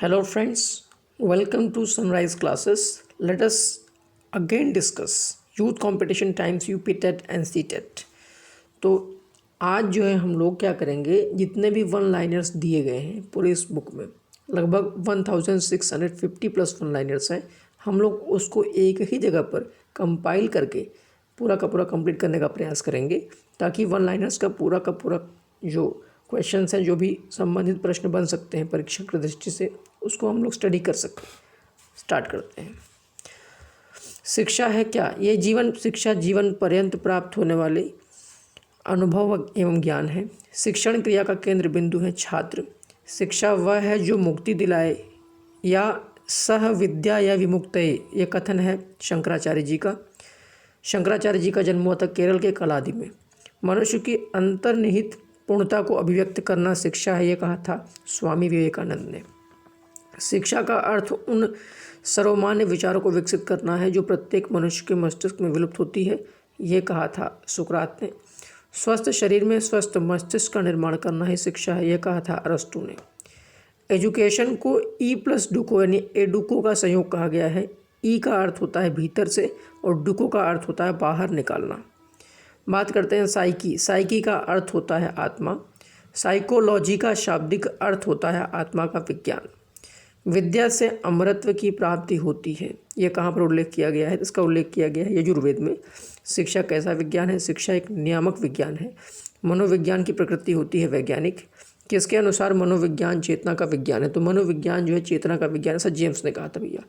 Hello friends, welcome to Sunrise classes. Let us again discuss youth competition times UP TET and C TET. तो आज जो है हम लोग क्या करेंगे, जितने भी वन लाइनर्स दिए गए हैं पूरे इस बुक में लगभग 1650 प्लस वन लाइनर्स हैं। हम लोग उसको एक ही जगह पर कंपाइल करके पूरा का पूरा कंप्लीट करने का प्रयास करेंगे, ताकि वन लाइनर्स का पूरा जो क्वेश्चंस हैं, जो भी संबंधित प्रश्न बन सकते हैं परीक्षा की दृष्टि से, उसको हम लोग स्टडी कर सकें। स्टार्ट करते हैं। शिक्षा है क्या? ये शिक्षा जीवन पर्यंत प्राप्त होने वाले अनुभव एवं ज्ञान है। शिक्षण क्रिया का केंद्र बिंदु है छात्र। शिक्षा वह है जो मुक्ति दिलाए या सह विद्या या विमुक्तये, ये कथन है शंकराचार्य जी का। शंकराचार्य जी का जन्म हुआ था केरल के कलादी में। मनुष्य की अंतर्निहित पूर्णता को अभिव्यक्त करना शिक्षा है, ये कहा था स्वामी विवेकानंद ने। शिक्षा का अर्थ उन सर्वमान्य विचारों को विकसित करना है जो प्रत्येक मनुष्य के मस्तिष्क में विलुप्त होती है, ये कहा था सुकरात ने। स्वस्थ शरीर में स्वस्थ मस्तिष्क का निर्माण करना ही शिक्षा है, यह कहा था अरस्तु ने। एजुकेशन को ई+डुको यानी एडुको का संयोग कहा गया है। ई का अर्थ होता है भीतर से और डुको का अर्थ होता है बाहर निकालना। बात करते हैं साइकी। साइकी का अर्थ होता है आत्मा। साइकोलॉजी का शाब्दिक अर्थ होता है आत्मा का विज्ञान। विद्या से अमरत्व की प्राप्ति होती है, ये कहाँ पर उल्लेख किया गया है? इसका उल्लेख किया गया है यजुर्वेद में। शिक्षा कैसा विज्ञान है? शिक्षा एक नियामक विज्ञान है। मनोविज्ञान की प्रकृति होती है वैज्ञानिक। किसके अनुसार मनोविज्ञान चेतना का विज्ञान है? तो मनोविज्ञान जो है चेतना का विज्ञान, ऐसा जेम्स ने कहा था भैया।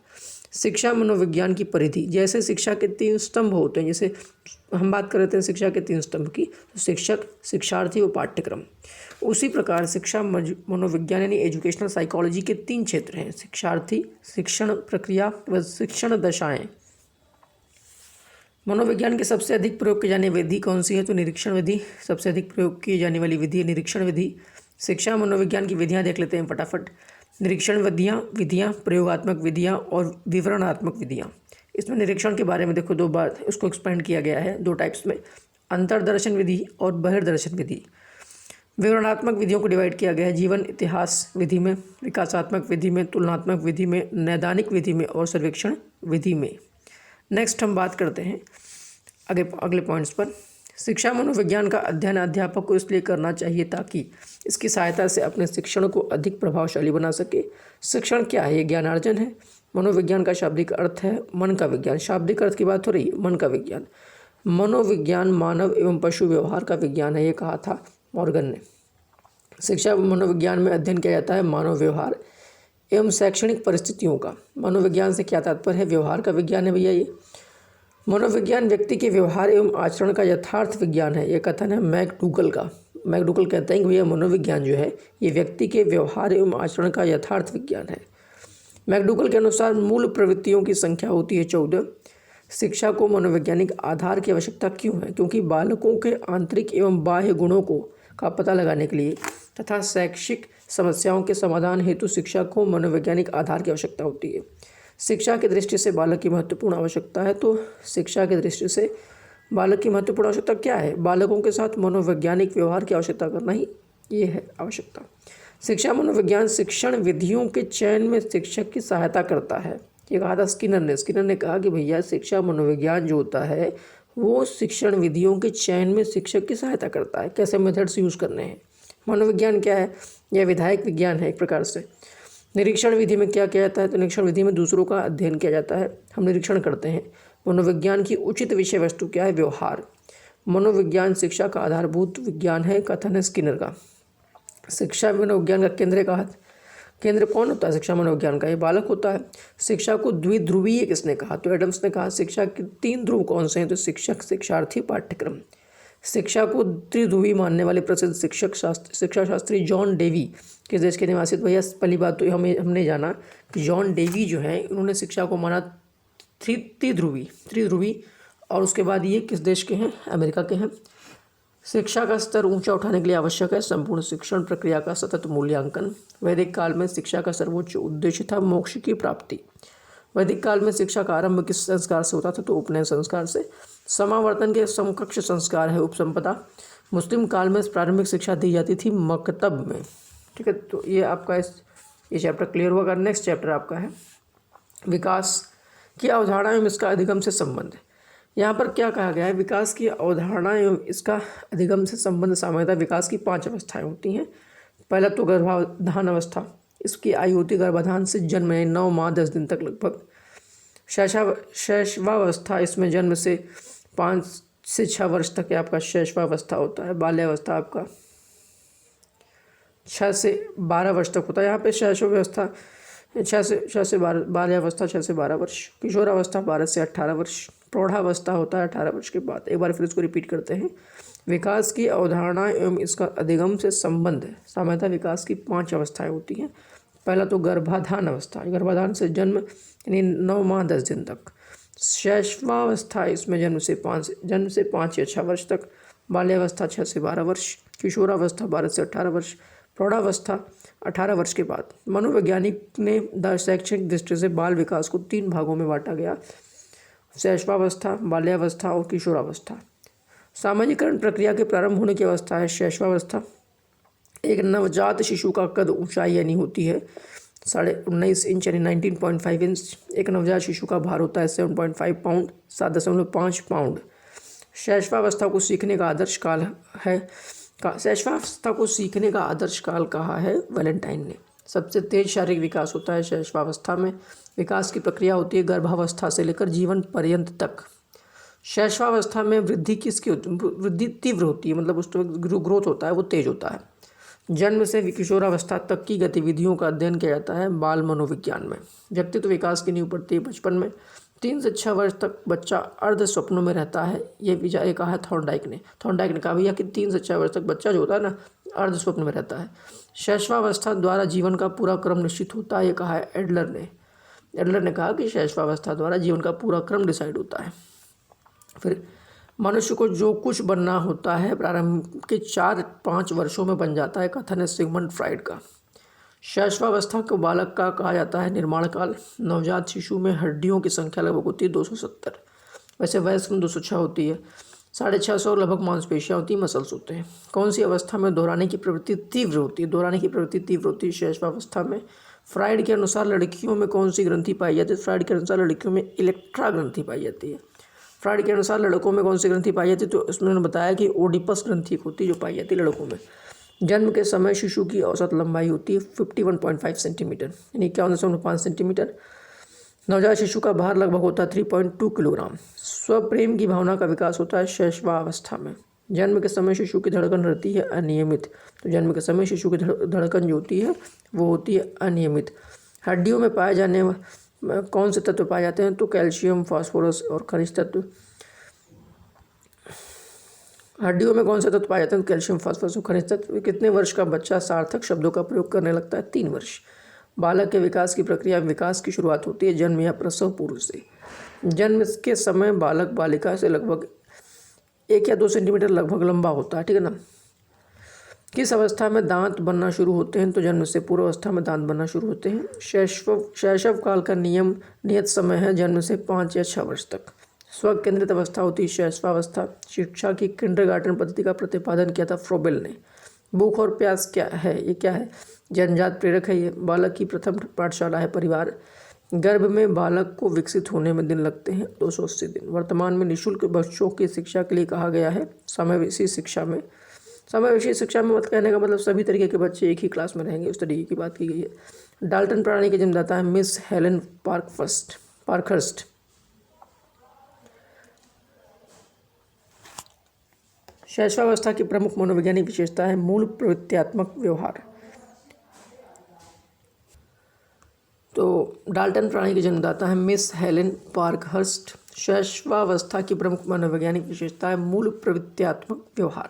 शिक्षा मनोविज्ञान की परिधि। जैसे शिक्षा के 3 स्तंभ होते हैं, जैसे हम बात कर रहे थे शिक्षा के 3 स्तंभ की, तो शिक्षक, शिक्षार्थी और पाठ्यक्रम। उसी प्रकार शिक्षा मनोविज्ञान यानी एजुकेशनल साइकोलॉजी के 3 क्षेत्र हैं: शिक्षार्थी, शिक्षण प्रक्रिया व शिक्षण दशाएं। मनोविज्ञान के सबसे अधिक प्रयोग की जाने विधि कौन सी है? तो निरीक्षण विधि। सबसे अधिक प्रयोग की जाने वाली विधि है निरीक्षण विधि। शिक्षा मनोविज्ञान की विधियां देख लेते हैं फटाफट। निरीक्षण विधियां, प्रयोगात्मक विधियां और विवरणात्मक विधियां। इसमें निरीक्षण के बारे में देखो 2 बार उसको एक्सपेंड किया गया है 2 टाइप्स में, अंतर्दर्शन विधि और बहिर्दर्शन विधि। विवरणात्मक विधियों को डिवाइड किया गया है जीवन इतिहास विधि में, विकासात्मक विधि में, तुलनात्मक विधि में, नैदानिक विधि में और सर्वेक्षण विधि में। नेक्स्ट हम बात करते हैं अगले पॉइंट्स पर। शिक्षा मनोविज्ञान का अध्ययन अध्यापक को इसलिए करना चाहिए ताकि इसकी सहायता से अपने शिक्षण को अधिक प्रभावशाली बना सके। शिक्षण क्या है? ये ज्ञानार्जन है। मनोविज्ञान का शाब्दिक अर्थ है मन का विज्ञान। शाब्दिक अर्थ की बात हो रही है, मन का विज्ञान। मनोविज्ञान मानव एवं पशु व्यवहार का विज्ञान है, ये कहा था मॉर्गन ने। शिक्षा मनोविज्ञान में अध्ययन किया जाता है मानव व्यवहार एवं शैक्षणिक परिस्थितियों का। मनोविज्ञान से क्या तात्पर्य है? व्यवहार का विज्ञान है भैया ये। मनोविज्ञान व्यक्ति के व्यवहार एवं आचरण का यथार्थ विज्ञान है, ये कथन है मैकडूगल का। मैकडूगल कहते हैं कि भैया मनोविज्ञान जो है ये व्यक्ति के व्यवहार एवं आचरण का यथार्थ विज्ञान है। मैकडूगल के अनुसार मूल प्रवृत्तियों की संख्या होती है 14। शिक्षा को मनोवैज्ञानिक आधार की आवश्यकता क्यों है? क्योंकि बालकों के आंतरिक एवं बाह्य गुणों का पता लगाने के लिए तथा शैक्षिक समस्याओं के समाधान हेतु शिक्षा को मनोवैज्ञानिक आधार की आवश्यकता होती है। शिक्षा की दृष्टि से बालक की महत्वपूर्ण आवश्यकता है। तो शिक्षा की दृष्टि से बालक की महत्वपूर्ण आवश्यकता क्या है? बालकों के साथ मनोवैज्ञानिक व्यवहार की आवश्यकता करना ही ये है आवश्यकता। शिक्षा मनोविज्ञान शिक्षण विधियों के चयन में शिक्षक की सहायता करता है, ये कहा था स्किनर ने। स्किनर ने कहा कि भैया शिक्षा मनोविज्ञान जो होता है वो शिक्षण विधियों के चयन में शिक्षक की सहायता करता है। कैसे मेथड्स यूज़ करने हैं। मनोविज्ञान क्या है? यह विधायक विज्ञान है एक प्रकार से। निरीक्षण विधि में क्या किया जाता है? तो निरीक्षण विधि में दूसरों का अध्ययन किया जाता है, हम निरीक्षण करते हैं। मनोविज्ञान की उचित विषय वस्तु क्या है? व्यवहार। मनोविज्ञान शिक्षा का आधारभूत विज्ञान है, कथन है स्किनर का। शिक्षा मनोविज्ञान का केंद्र कहा। केंद्र कौन होता है शिक्षा मनोविज्ञान का? ये बालक होता है। शिक्षा को द्विध्रुवीय किसने कहा? तो एडम्स ने कहा। शिक्षा के 3 ध्रुव कौन से हैं? तो शिक्षक, शिक्षार्थी, पाठ्यक्रम। शिक्षा को त्रिध्रुवी मानने वाले प्रसिद्ध शिक्षा शास्त्री जॉन डेवी किस देश के निवासी? भैया पहली बात तो हमने जाना कि जॉन डेवी जो है उन्होंने शिक्षा को माना त्रिध्रुवी। और उसके बाद ये किस देश के हैं? अमेरिका के हैं। शिक्षा का स्तर ऊंचा उठाने के लिए आवश्यक है संपूर्ण शिक्षण प्रक्रिया का सतत मूल्यांकन। वैदिक काल में शिक्षा का सर्वोच्च उद्देश्य था मोक्ष की प्राप्ति। वैदिक काल में शिक्षा का आरंभ किस संस्कार से होता था? तो उपनयन संस्कार से। समावर्तन के समकक्ष संस्कार है उपसंपदा। मुस्लिम काल में प्रारंभिक शिक्षा दी जाती थी मकतब में। ठीक है, तो ये आपका इस ये चैप्टर क्लियर होगा। नेक्स्ट चैप्टर आपका है विकास की अवधारणा एवं इसका अधिगम से संबंध। यहाँ पर क्या कहा गया है, विकास की अवधारणा एवं इसका अधिगम से संबंध। सामान्यतः विकास की 5 अवस्थाएं होती हैं। पहला तो गर्भाधान अवस्था, इसकी आयु होती है गर्भाधान से जन्म 9 माह 10 दिन तक लगभग। शैशवावस्था, इसमें जन्म से 5 से 6 वर्ष तक आपका शैशवावस्था होता है। बाल्यावस्था आपका 6 से 12 वर्ष तक होता है। यहाँ पे शैशवावस्था 6 से 12, बाल्यावस्था 6 से 12 वर्ष, किशोरावस्था 12 से 18 वर्ष, प्रौढ़ावस्था होता है 18 वर्ष के बाद। एक बार फिर इसको रिपीट करते हैं। विकास की अवधारणा एवं इसका अधिगम से संबंध। सामान्यतः विकास की 5 अवस्थाएं होती हैं। पहला तो गर्भाधान अवस्था, गर्भाधान से जन्म यानी 9 माह 10 दिन तक। शैशवावस्था, इसमें जन्म से 5 या 6 वर्ष तक। बाल्यावस्था 6 से 12 वर्ष, किशोरावस्था 12 से 18 वर्ष, प्रौढ़ावस्था 18 वर्ष के बाद। मनोवैज्ञानिक ने शैक्षणिक दृष्टि से बाल विकास को 3 भागों में बांटा गया, शैशवावस्था, बाल्यावस्था और किशोरावस्था। सामाजिकरण प्रक्रिया के प्रारंभ होने की अवस्था है शैशवावस्था। एक नवजात शिशु का कद ऊंचाई यानी होती है 19.5 इंच यानी 19.5 इंच। एक नवजात शिशु का भार होता है 7.5 पाउंड 7.5 पाउंड। शैशवावस्था को सीखने का आदर्श काल है शैशवावस्था को सीखने का आदर्श काल कहा है वैलेंटाइन ने। सबसे तेज शारीरिक विकास होता है शैशवावस्था में। विकास की प्रक्रिया होती है गर्भावस्था से लेकर जीवन पर्यंत तक। शैशवावस्था में वृद्धि वृद्धि तीव्र होती है, मतलब उस ग्रोथ होता है वो तेज होता है। जन्म से किशोरावस्था तक की गतिविधियों का अध्ययन किया जाता है बाल मनोविज्ञान में। व्यक्तित्व विकास की नींव पड़ती है बचपन में। 3 से 6 वर्ष तक बच्चा अर्ध स्वप्नों में रहता है। ये विचार कहा है थॉर्नडाइक ने कहा भैया कि 3 से 6 वर्ष तक बच्चा जो होता है ना अर्ध स्वप्न में रहता है। शैशवावस्था द्वारा जीवन का पूरा क्रम निश्चित होता है, ये कहा है एडलर ने कहा कि शैशवावस्था द्वारा जीवन का पूरा क्रम डिसाइड होता है। फिर मनुष्य को जो कुछ बनना होता है प्रारंभ के 4-5 वर्षों में बन जाता है, कथन है सिगमंड फ्राइड का। शैशवावस्था को बालक का कहा जाता है निर्माण काल। नवजात शिशु में हड्डियों की संख्या लगभग होती है 270, वैसे वयस्क में 206 होती है। 650 लगभग मांसपेशियाँ होती है, मसल्स होते हैं। कौन सी अवस्था में दोहराने की प्रवृत्ति तीव्र होती है? शैशवावस्था में। फ्राइड के अनुसार लड़कियों में कौन सी ग्रंथि पाई जाती है? फ्राइड के अनुसार लड़कियों में इलेक्ट्रा ग्रंथि पाई जाती है। फ्राइड के अनुसार लड़कों में कौन सी ग्रंथि पाई जाती है? तो इसमें उन्होंने बताया कि ओडिपस ग्रंथि होती है जो पाई जाती है लड़कों में। जन्म के समय शिशु की औसत लंबाई होती है 51.5 सेंटीमीटर यानी 51.5 सेंटीमीटर। नवजात शिशु का भार लगभग होता है 3.2 किलोग्राम। स्वप्रेम की भावना का विकास होता है शैशवावस्था में। जन्म के समय शिशु की धड़कन रहती है अनियमित, तो जन्म के समय शिशु की धड़कन जो होती है वो होती है अनियमित। हड्डियों में पाए जाने कौन से तत्व पाए जाते हैं? तो कैल्शियम, फास्फोरस और खनिज तत्व। हड्डियों में कौन से तत्व पाए जाते हैं? कैल्शियम, फास्फोरस और खनिज तत्व। कितने वर्ष का बच्चा सार्थक शब्दों का प्रयोग करने लगता है? 3 वर्ष। बालक के विकास की प्रक्रिया विकास की शुरुआत होती है जन्म या प्रसव पूर्व से। जन्म के समय बालक बालिका से लगभग 1 या 2 सेंटीमीटर लगभग लंबा होता है, ठीक है ना। किस अवस्था में दांत बनना शुरू होते हैं? तो जन्म से पूर्व अवस्था में दांत बनना शुरू होते हैं। शैशव काल का नियत समय है जन्म से 5 या 6 वर्ष तक। स्व केंद्रित अवस्था होती है शैशवावस्था। शिक्षा की किंडरगार्टन पद्धति का प्रतिपादन किया था फ्रोबेल ने। भूख और प्यास क्या है? ये क्या है? जन्मजात प्रेरक है। ये बालक की प्रथम पाठशाला है परिवार। गर्भ में बालक को विकसित होने में दिन लगते हैं 280 दिन। वर्तमान में निःशुल्क बच्चों की शिक्षा के लिए कहा गया है समावेशी शिक्षा में मत कहने का मतलब सभी तरीके के बच्चे एक ही क्लास में रहेंगे, उस तरीके की बात की गई है। डाल्टन प्रणाली के जन्मदाता है मिस हेलेन पार्कहर्स्ट। शैशवावस्था की प्रमुख मनोवैज्ञानिक विशेषता है मूल प्रवृत्त्यात्मक व्यवहार। तो डाल्टन प्रणाली के जन्मदाता है मिस हेलेन पार्कहर्स्ट। शैशवावस्था की प्रमुख मनोवैज्ञानिक विशेषता है मूल प्रवृत्त्यात्मक व्यवहार।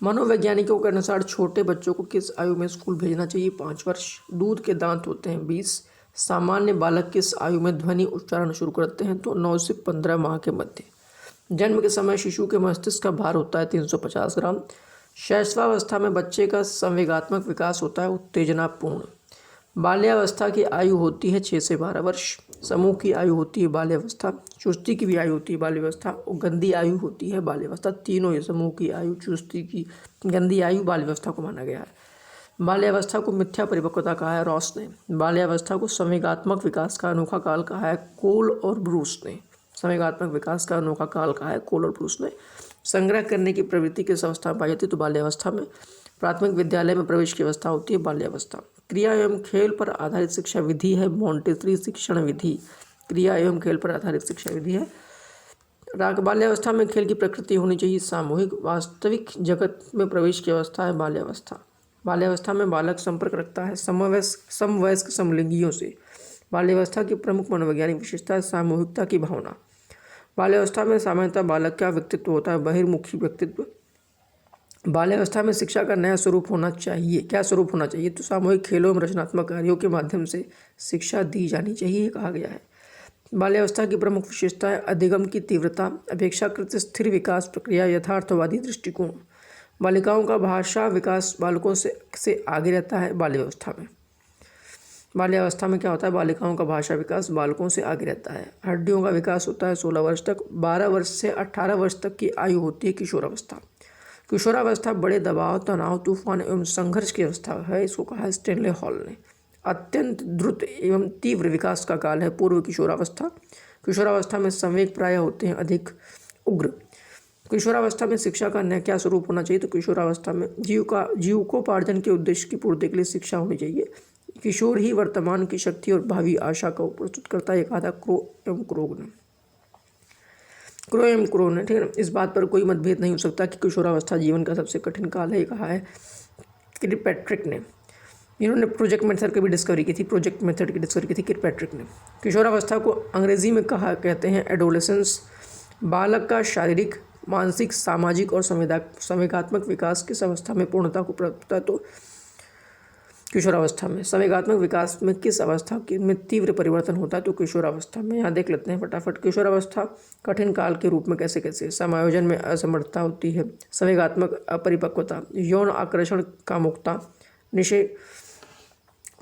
मनोवैज्ञानिकों के अनुसार छोटे बच्चों को किस आयु में स्कूल भेजना चाहिए? 5 वर्ष। दूध के दांत होते हैं 20। सामान्य बालक किस आयु में ध्वनि उच्चारण शुरू करते हैं? तो 9 से 15 माह के मध्य। जन्म के समय शिशु के मस्तिष्क का भार होता है 350 ग्राम। शैशवावस्था में बच्चे का संवेगात्मक विकास होता है उत्तेजनापूर्ण। बाल्यावस्था की आयु होती है 6 से 12 वर्ष। समूह की आयु होती है बाल्यावस्था। चुस्ती की भी आयु होती है बाल्यावस्था और गंदी आयु होती है बाल्यावस्था। तीनों ये समूह की आयु, चुस्ती की, गंदी आयु बाल्यावस्था को माना गया है। बाल्यावस्था को मिथ्या परिपक्वता कहा है रॉस ने। बाल्यावस्था को संवेगात्मक विकास का अनोखा काल कहा है कोल और ब्रूस ने। संवेगात्मक विकास का अनोखा काल कहा है कोल और ब्रूस ने। संग्रह करने की प्रवृत्ति किस अवस्था में पाई जाती है? तो बाल्यावस्था में। प्राथमिक विद्यालय में प्रवेश की अवस्था होती है बाल्यावस्था। क्रिया एवं खेल पर आधारित शिक्षा विधि है मॉन्टेसरी शिक्षण विधि। क्रिया एवं खेल पर आधारित शिक्षा विधि है। बाल्यावस्था में खेल की प्रकृति होनी चाहिए सामूहिक। वास्तविक जगत में प्रवेश की अवस्था है बाल्यावस्था। बाल्यावस्था में बालक संपर्क रखता है समवयस्क समलिंगियों से। बाल्यावस्था की प्रमुख मनोवैज्ञानिक विशेषता है सामूहिकता की भावना। बाल्यावस्था में सामान्यतः बालक का व्यक्तित्व होता है बहिर्मुखी व्यक्तित्व। बाल्यावस्था में शिक्षा का नया स्वरूप होना चाहिए। क्या स्वरूप होना चाहिए? तो सामूहिक खेलों एवं रचनात्मक कार्यों के माध्यम से शिक्षा दी जानी चाहिए कहा गया है। बाल्यावस्था की प्रमुख विशेषता है अधिगम की तीव्रता, अपेक्षाकृत स्थिर विकास प्रक्रिया, यथार्थवादी दृष्टिकोण। बालिकाओं का भाषा विकास बालकों से आगे रहता है बाल्यावस्था में। बाल्यावस्था में क्या होता है? बालिकाओं का भाषा विकास बालकों से आगे रहता है। हड्डियों का विकास होता है 16 वर्ष तक। 12 वर्ष से 18 वर्ष तक की आयु होती है किशोरावस्था। किशोरावस्था बड़े दबाव, तनाव, तूफान एवं संघर्ष की अवस्था है, इसको कहा है स्टेनले हॉल ने। अत्यंत द्रुत एवं तीव्र विकास का काल है पूर्व किशोरावस्था। किशोरावस्था में संवेग प्राय होते हैं अधिक उग्र। किशोरावस्था में शिक्षा का नया क्या स्वरूप होना चाहिए? तो किशोरावस्था में जीविकोपार्जन के उद्देश्य की पूर्ति के लिए शिक्षा होनी चाहिए। किशोर ही वर्तमान की शक्ति और भावी आशा को प्रस्तुत करता है, ये कहा था क्रो एवं क्रो ने। ठीक है ना। इस बात पर कोई मतभेद नहीं हो सकता कि किशोरावस्था जीवन का सबसे कठिन काल है, ये कहा है किरपैट्रिक ने। इन्होंने प्रोजेक्ट मेथड की भी डिस्कवरी की थी। किरपैट्रिक ने। किशोरावस्था को अंग्रेजी में कहते हैं एडोलेसेंस। बालक का शारीरिक, मानसिक, सामाजिक और संवेगात्मक विकास किस अवस्था में पूर्णता को प्राप्त होता है? तो किशोरावस्था में। संवेगात्मक विकास में किस अवस्था में तीव्र परिवर्तन होता है? तो किशोरावस्था में। यहाँ देख लेते हैं फटाफट। किशोरावस्था कठिन काल के रूप में कैसे कैसे? समायोजन में असमर्थता होती है, संवेगात्मक अपरिपक्वता, यौन आकर्षण कामुकता,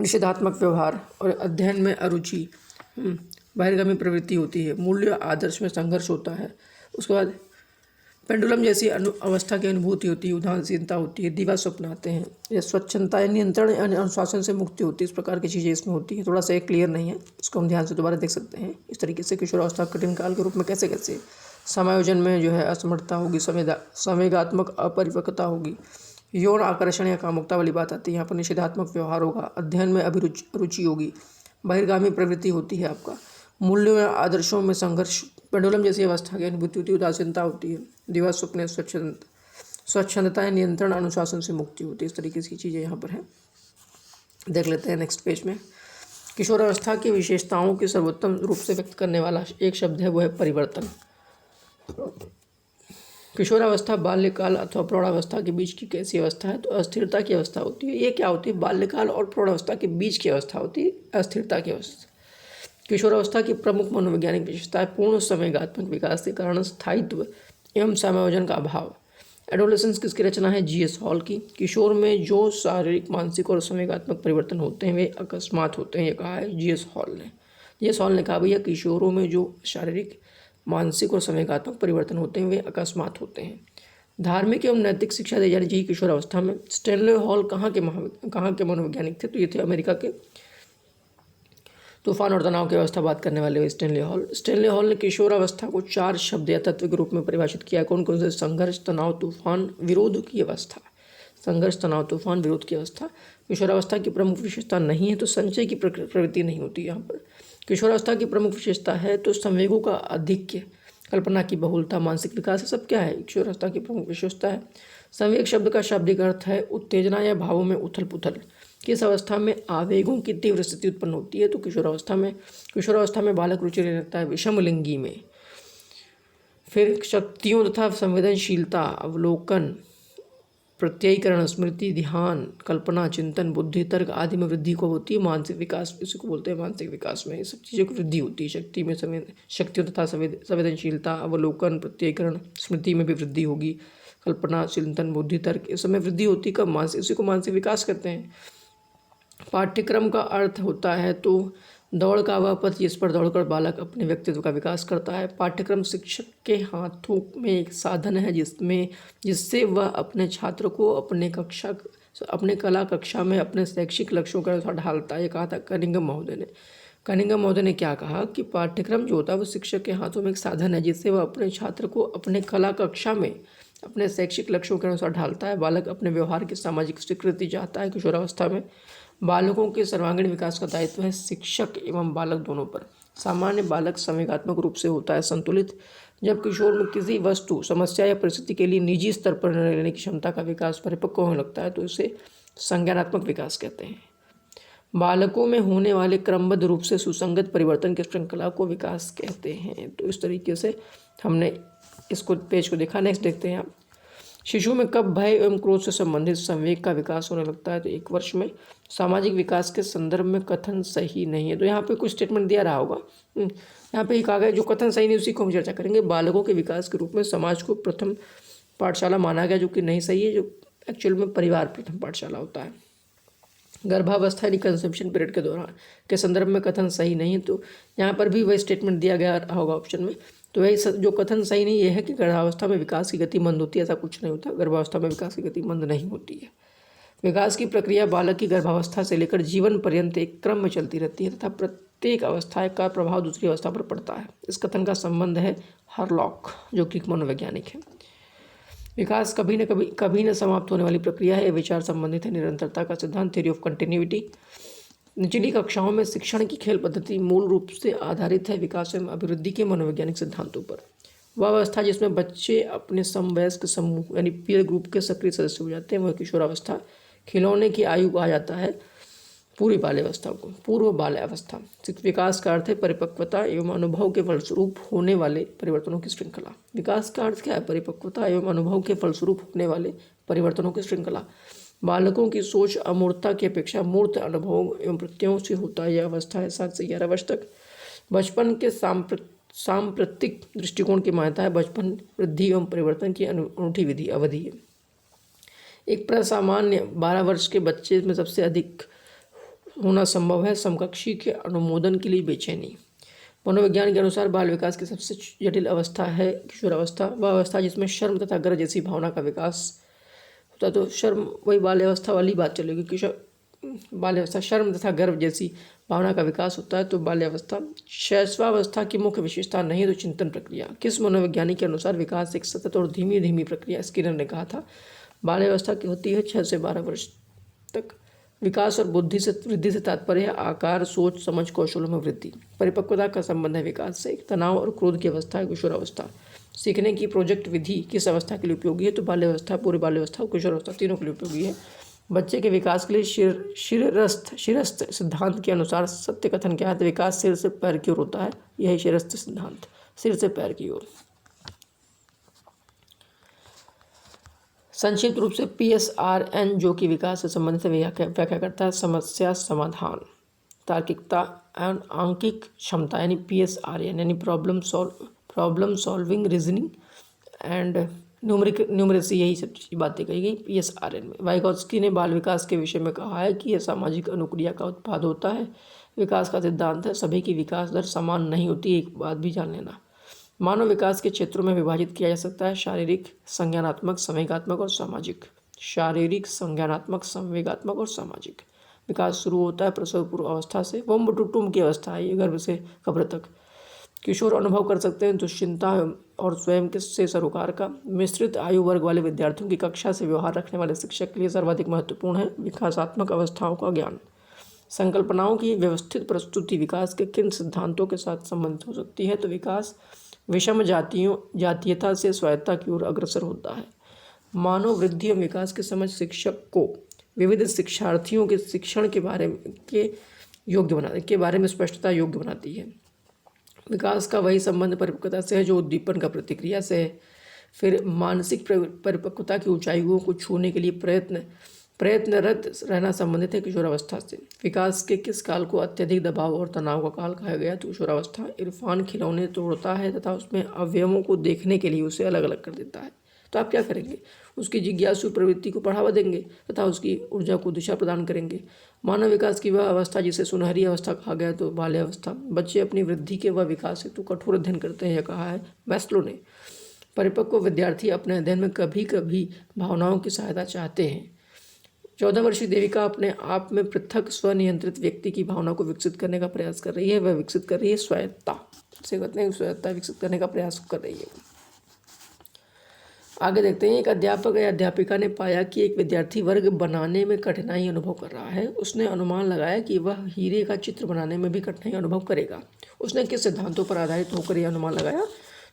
निषेधात्मक व्यवहार और अध्ययन में अरुचि, बहिर्गामी प्रवृत्ति होती है, मूल्य आदर्श में संघर्ष होता है। उसके बाद पेंडुलम जैसी अवस्था की अनुभूति होती है, उदासीनता होती है, दिवा स्वप्न आते हैं, या स्वच्छंदता, नियंत्रण अनुशासन से मुक्ति होती है। इस प्रकार की चीज़ें इसमें होती है। थोड़ा सा क्लियर नहीं है, उसको हम ध्यान से दोबारा देख सकते हैं। इस तरीके से किशोरावस्था कठिन काल के रूप में कैसे कैसे? समायोजन में जो है असमर्थता होगी, संवेगात्मक अपरिपक्वता होगी, यौन आकर्षण या कामुकता वाली बात आती है। यहाँ पर निषेधात्मक व्यवहार होगा, अध्ययन में रुचि होगी, बहिर्गामी प्रवृत्ति होती है आपका, मूल्यों या आदर्शों में संघर्ष, पेंडुलम जैसी अवस्था की अनुभूति होती है, उदासीनता होती है, दिवा स्वप्न, स्वच्छंदता या नियंत्रण अनुशासन से मुक्ति होती है। इस तरीके की चीज़ें यहाँ पर हैं। देख लेते हैं नेक्स्ट पेज में। किशोरावस्था की विशेषताओं की सर्वोत्तम रूप से व्यक्त करने वाला एक शब्द है, वो है परिवर्तन। किशोरावस्था बाल्यकाल अथवा प्रौढ़ावस्था के बीच की कैसी अवस्था है? तो अस्थिरता की अवस्था होती है। ये क्या होती है? बाल्यकाल और प्रौढ़ावस्था के बीच की अवस्था होती है, अस्थिरता की अवस्था। किशोरावस्था की प्रमुख मनोवैज्ञानिक विशेषता है पूर्ण संवेगात्मक विकास के कारण स्थायित्व एवं समायोजन का अभाव। एडोलेसेंस किसकी रचना है? जीएस हॉल की। किशोर में जो शारीरिक, मानसिक और संवेगात्मक परिवर्तन होते हैं वे अकस्मात होते हैं, ये कहा है जीएस हॉल ने। जीएस हॉल ने कहा भैया किशोरों में जो शारीरिक, मानसिक और संवेगात्मक परिवर्तन होते हैं वे अकस्मात होते हैं। धार्मिक एवं नैतिक शिक्षा दी जानी चाहिए किशोरावस्था में। स्टेनले हॉल कहाँ के मनोवैज्ञानिक थे? तो ये थे अमेरिका के। तूफान और तनाव की अवस्था बात करने वाले स्टेनले हॉल ने किशोरावस्था को 4 शब्द या तत्व के रूप में परिभाषित किया। कौन कौन से? संघर्ष, तनाव, तूफान, विरोध की अवस्था। संघर्ष, तनाव, तूफान, विरोध की अवस्था। किशोरावस्था की प्रमुख विशेषता नहीं है तो संचय की प्रवृत्ति नहीं होती यहाँ पर। किशोरावस्था की प्रमुख विशेषता है तो संवेगों का आधिक्य, कल्पना की बहुलता, मानसिक विकास, सब क्या है? किशोरावस्था की प्रमुख विशेषता है। संवेग शब्द का शाब्दिक अर्थ है उत्तेजना या भावों में उथल पुथल। किस अवस्था में आवेगों की तीव्र स्थिति उत्पन्न होती है? तो किशोरावस्था में बालक रुचि रखता है विषम लिंगी में। फिर शक्तियों तथा संवेदनशीलता, अवलोकन, प्रत्ययीकरण, स्मृति, ध्यान, कल्पना, चिंतन, बुद्धि, तर्क आदि में वृद्धि को होती है। मानसिक विकास इसी को बोलते हैं मानसिक विकास में। ये सब चीज़ों की वृद्धि होती है। शक्ति में शक्तियों तथा संवेदनशीलता, अवलोकन, प्रत्ययीकरण, स्मृति में भी वृद्धि होगी, कल्पना, चिंतन, बुद्धि, तर्क, इस समय वृद्धि होती है। कब? मानसिक, इसी को मानसिक विकास कहते हैं। पाठ्यक्रम का अर्थ होता है तो दौड़ का वह पथ जिस पर दौड़कर बालक अपने व्यक्तित्व का विकास करता है। पाठ्यक्रम शिक्षक के हाथों में एक साधन है जिससे वह अपने छात्र को अपने कक्षा अपने कला कक्षा में अपने शैक्षिक लक्ष्यों के अनुसार ढालता है, ये कहा था कनिंघम महोदय ने। कनिंघम महोदय ने क्या कहा कि पाठ्यक्रम जो होता है वो शिक्षक के हाथों में एक साधन है जिससे वह अपने छात्र को अपने कला कक्षा में अपने शैक्षिक लक्ष्यों के अनुसार ढालता है। बालक अपने व्यवहार की सामाजिक स्वीकृति चाहता है। किशोरावस्था में बालकों के सर्वांगीण विकास का दायित्व है शिक्षक एवं बालक दोनों पर। सामान्य बालक संवेगात्मक रूप से होता है संतुलित। जब किशोर में किसी वस्तु, समस्या या परिस्थिति के लिए निजी स्तर पर निर्णय लेने की क्षमता का विकास परिपक्व होने लगता है तो इसे संज्ञानात्मक विकास कहते हैं। बालकों में होने वाले क्रमबद्ध रूप से सुसंगत परिवर्तन की श्रृंखला को विकास कहते हैं। तो इस तरीके से हमने इसको पेज को देखा। नेक्स्ट देखते हैं आप। शिशु में कब भय एवं क्रोध से संबंधित संवेग का विकास होने लगता है? तो 1 वर्ष में। सामाजिक विकास के संदर्भ में कथन सही नहीं है। तो यहाँ पे कुछ स्टेटमेंट दिया रहा होगा, यहाँ पे एक आ गया जो कथन सही नहीं, उसी को हम चर्चा करेंगे। बालकों के विकास के रूप में समाज को प्रथम पाठशाला माना गया, जो कि नहीं सही है, जो एक्चुअल में परिवार प्रथम पाठशाला होता है। गर्भावस्था यानी कंसेप्शन पीरियड के दौरान के संदर्भ में कथन सही नहीं है, तो यहाँ पर भी वही स्टेटमेंट दिया गया होगा ऑप्शन में। तो वही जो कथन सही नहीं ये है कि गर्भावस्था में विकास की गति मंद होती है, ऐसा कुछ नहीं होता। गर्भावस्था में विकास की गति मंद नहीं होती है। विकास की प्रक्रिया बालक की गर्भावस्था से लेकर जीवन पर्यंत एक क्रम में चलती रहती है तथा प्रत्येक अवस्था का प्रभाव दूसरी अवस्था पर पड़ता है। इस कथन का संबंध है हरलॉक, जो कि मनोवैज्ञानिक है। विकास कभी न समाप्त होने वाली प्रक्रिया है। विचार संबंधित है निरंतरता का सिद्धांत, थ्योरी ऑफ कंटिन्यूटी। निचली कक्षाओं में शिक्षण की खेल पद्धति मूल रूप से आधारित है विकास एवं अभिवृद्धि के मनोवैज्ञानिक सिद्धांतों पर। वह अवस्था जिसमें बच्चे अपने समवयस्क समूह यानी पीयर ग्रुप के सक्रिय सदस्य हो जाते हैं वह किशोरावस्था। खिलौने की आयु कहा जाता है पूर्व बाल्यावस्था को, पूर्व बाल्यावस्था। विकास का अर्थ है परिपक्वता एवं अनुभव के फलस्वरूप होने वाले परिवर्तनों की श्रृंखला। विकास का अर्थ क्या है? परिपक्वता एवं अनुभव के फलस्वरूप होने वाले परिवर्तनों की श्रृंखला। बालकों की सोच अमूर्तता की अपेक्षा मूर्त अनुभवों एवं प्रत्ययों से होता है। यह अवस्था है 7 से 11 वर्ष तक। बचपन के सांप्रतिक दृष्टिकोण की मान्यता है बचपन वृद्धि एवं परिवर्तन की अनूठी विधि अवधि है। एक प्रसामान्य 12 वर्ष के बच्चे में सबसे अधिक होना संभव है समकक्षी के अनुमोदन के लिए बेचैनी। मनोविज्ञान के अनुसार बाल विकास की सबसे जटिल अवस्था है किशोरावस्था। वह अवस्था जिसमें शर्म तथा गर्व जैसी भावना का विकास होता है। तो शर्म वही बाल्यावस्था वाली बात चलेगी। किशोर बाल्यावस्था शर्म तथा गर्व जैसी भावना का विकास होता है। तो बाल्यावस्था शैशवावस्था की मुख्य विशेषता नहीं तो चिंतन प्रक्रिया। किस मनोवैज्ञानिक के अनुसार विकास एक सतत और धीमी धीमी प्रक्रिया? स्किनर ने कहा था बाल्यावस्था की होती है 6 से 12 वर्ष तक। विकास और बुद्धि से वृद्धि से तात्पर्य है आकार, सोच, समझ, कौशलों में वृद्धि। परिपक्वता का संबंध है विकास से। तनाव और क्रोध की अवस्था है किशोरावस्था। सीखने की प्रोजेक्ट विधि किस अवस्था के लिए उपयोगी है? तो बाल्यावस्था, पूर्व बाल्यावस्था और किशोरावस्था तीनों के लिए उपयोगी है। बच्चे के विकास के लिए शिरस्थ सिद्धांत के अनुसार सत्य कथन क्या है? तो विकास सिर से पैर की ओर होता है। यही शिरस्थ सिद्धांत, सिर से पैर की ओर। संक्षिप्त रूप से PSRN जो कि विकास से संबंधित व्याख्या करता है समस्या समाधान, तार्किकता एवं आंकिक क्षमता यानी PSRN यानी problem solving, reasoning and numeracy, यही सब बातें कही गई PSRN में। वाइगोत्स्की ने बाल विकास के विषय में कहा है कि यह सामाजिक अनुक्रिया का उत्पाद होता है। विकास का सिद्धांत है सभी की विकास दर समान नहीं होती। एक बात भी जान लेना। मानव विकास के क्षेत्रों में विभाजित किया जा सकता है शारीरिक, संज्ञानात्मक, संवेगात्मक और सामाजिक। शारीरिक, संज्ञानात्मक, संवेगात्मक और सामाजिक। विकास शुरू होता है प्रसव पूर्व अवस्था से। वम्ब टुटुम की अवस्था है ये गर्भ से कब्र तक। किशोर अनुभव कर सकते हैं दुश्चिंता और स्वयं के से सरोकार का। मिश्रित आयु वर्ग वाले विद्यार्थियों की कक्षा से व्यवहार रखने वाले शिक्षक के लिए सर्वाधिक महत्वपूर्ण है विकासात्मक अवस्थाओं का ज्ञान। संकल्पनाओं की व्यवस्थित प्रस्तुति विकास के किन सिद्धांतों के साथ संबंधित हो सकती है? तो विकास विषम जातीयता से स्वायत्ता की ओर अग्रसर होता है। मानव वृद्धि एवं विकास के समझ शिक्षक को विविध शिक्षार्थियों के शिक्षण के बारे में स्पष्टता योग्य बनाती है। विकास का वही संबंध परिपक्वता से है जो उद्दीपन का प्रतिक्रिया से है। फिर मानसिक परिपक्वता की ऊंचाइयों को छूने के लिए प्रयत्नरत रहना संबंधित है किशोरावस्था से। विकास के किस काल को अत्यधिक दबाव और तनाव का काल कहा गया? तो किशोरावस्था। इरफान खिलौने तोड़ता है तथा उसमें अवयवों को देखने के लिए उसे अलग अलग कर देता है। तो आप क्या करेंगे? उसकी जिज्ञासु प्रवृत्ति को बढ़ावा देंगे तथा उसकी ऊर्जा को दिशा प्रदान करेंगे। मानव विकास की वह अवस्था जिसे सुनहरी अवस्था कहा गया तो बाल्यावस्था। बच्चे अपनी वृद्धि के व विकास हेतु कठोर अध्ययन करते हैं, यह कहा है मैस्लो ने। परिपक्व विद्यार्थी अपने अध्ययन में कभी कभी भावनाओं की सहायता चाहते हैं। 14 वर्षीय देविका अपने आप में पृथक स्वनियंत्रित व्यक्ति की भावना को विकसित करने का प्रयास कर रही है। वह विकसित कर रही है स्वायत्ता, इसे कहते हैं स्वायत्ता विकसित करने का प्रयास कर रही है। आगे देखते हैं, एक अध्यापक या अध्यापिका ने पाया कि एक विद्यार्थी वर्ग बनाने में कठिनाई अनुभव कर रहा है। उसने अनुमान लगाया कि वह हीरे का चित्र बनाने में भी कठिनाई अनुभव करेगा। उसने किस सिद्धांतों पर आधारित होकर यह अनुमान लगाया?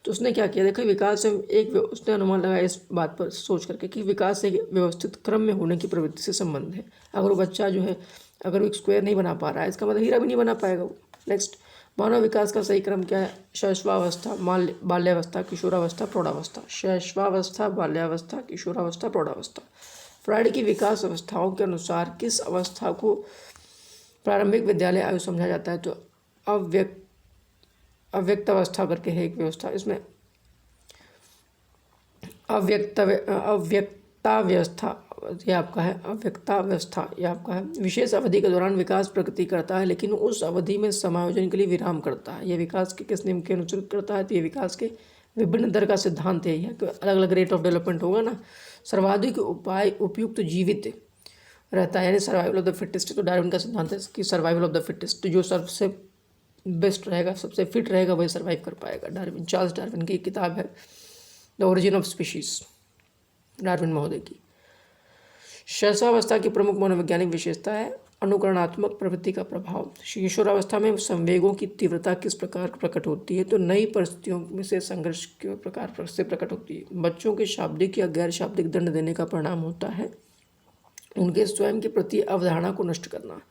तो उसने क्या किया, देखो विकास उसने अनुमान लगाया इस बात पर सोच करके कि विकास एक व्यवस्थित क्रम में होने की प्रवृत्ति से संबंध है। अगर वो बच्चा जो है अगर वो एक स्क्वायर नहीं बना पा रहा है, इसका मतलब हीरा भी नहीं बना पाएगा वो। नेक्स्ट, मानव विकास का सही क्रम क्या है? शैशवावस्था, बाल्यावस्था, किशोरावस्था, प्रौढ़ावस्था। शैशवावस्था, बाल्यावस्था, किशोरावस्था, प्रौढ़ावस्था। फ्राइड की विकास अवस्थाओं के अनुसार किस अवस्था को प्रारंभिक विद्यालय आयु समझा जाता है? तो अव्यक्तावस्था करके है एक व्यवस्था, इसमें अव्यक्तावस्था यह आपका है, अव्यक्तावस्था यह आपका है। विशेष अवधि के दौरान विकास प्रगति करता है, लेकिन उस अवधि में समायोजन के लिए विराम करता है। यह विकास के किस नियम के अनुसृत करता है? तो यह विकास के विभिन्न दर का सिद्धांत है। यह अलग अलग रेट ऑफ डेवलपमेंट होगा ना। सर्वाधिक उपयुक्त जीवित रहता है, यानी सर्वाइवल ऑफ द फिटेस्ट। तो डार्विन का सिद्धांत है कि सर्वाइवल ऑफ द फिटेस्ट, जो सबसे बेस्ट रहेगा, सबसे फिट रहेगा, वही सर्वाइव कर पाएगा। डार्विन, चार्ल्स डार्विन की किताब है the origin of species, Darwin महोदय की। शैशवावस्था की प्रमुख मनोवैज्ञानिक विशेषता है अनुकरणात्मक प्रवृत्ति का प्रभाव। किशोरावस्था में संवेगों की तीव्रता किस प्रकार प्रकट होती है? तो नई परिस्थितियों में से संघर्ष के प्रकार से प्रकट होती है। बच्चों के शाब्दिक या गैर शाब्दिक दंड देने का परिणाम होता है उनके स्वयं के प्रति अवधारणा को नष्ट करना।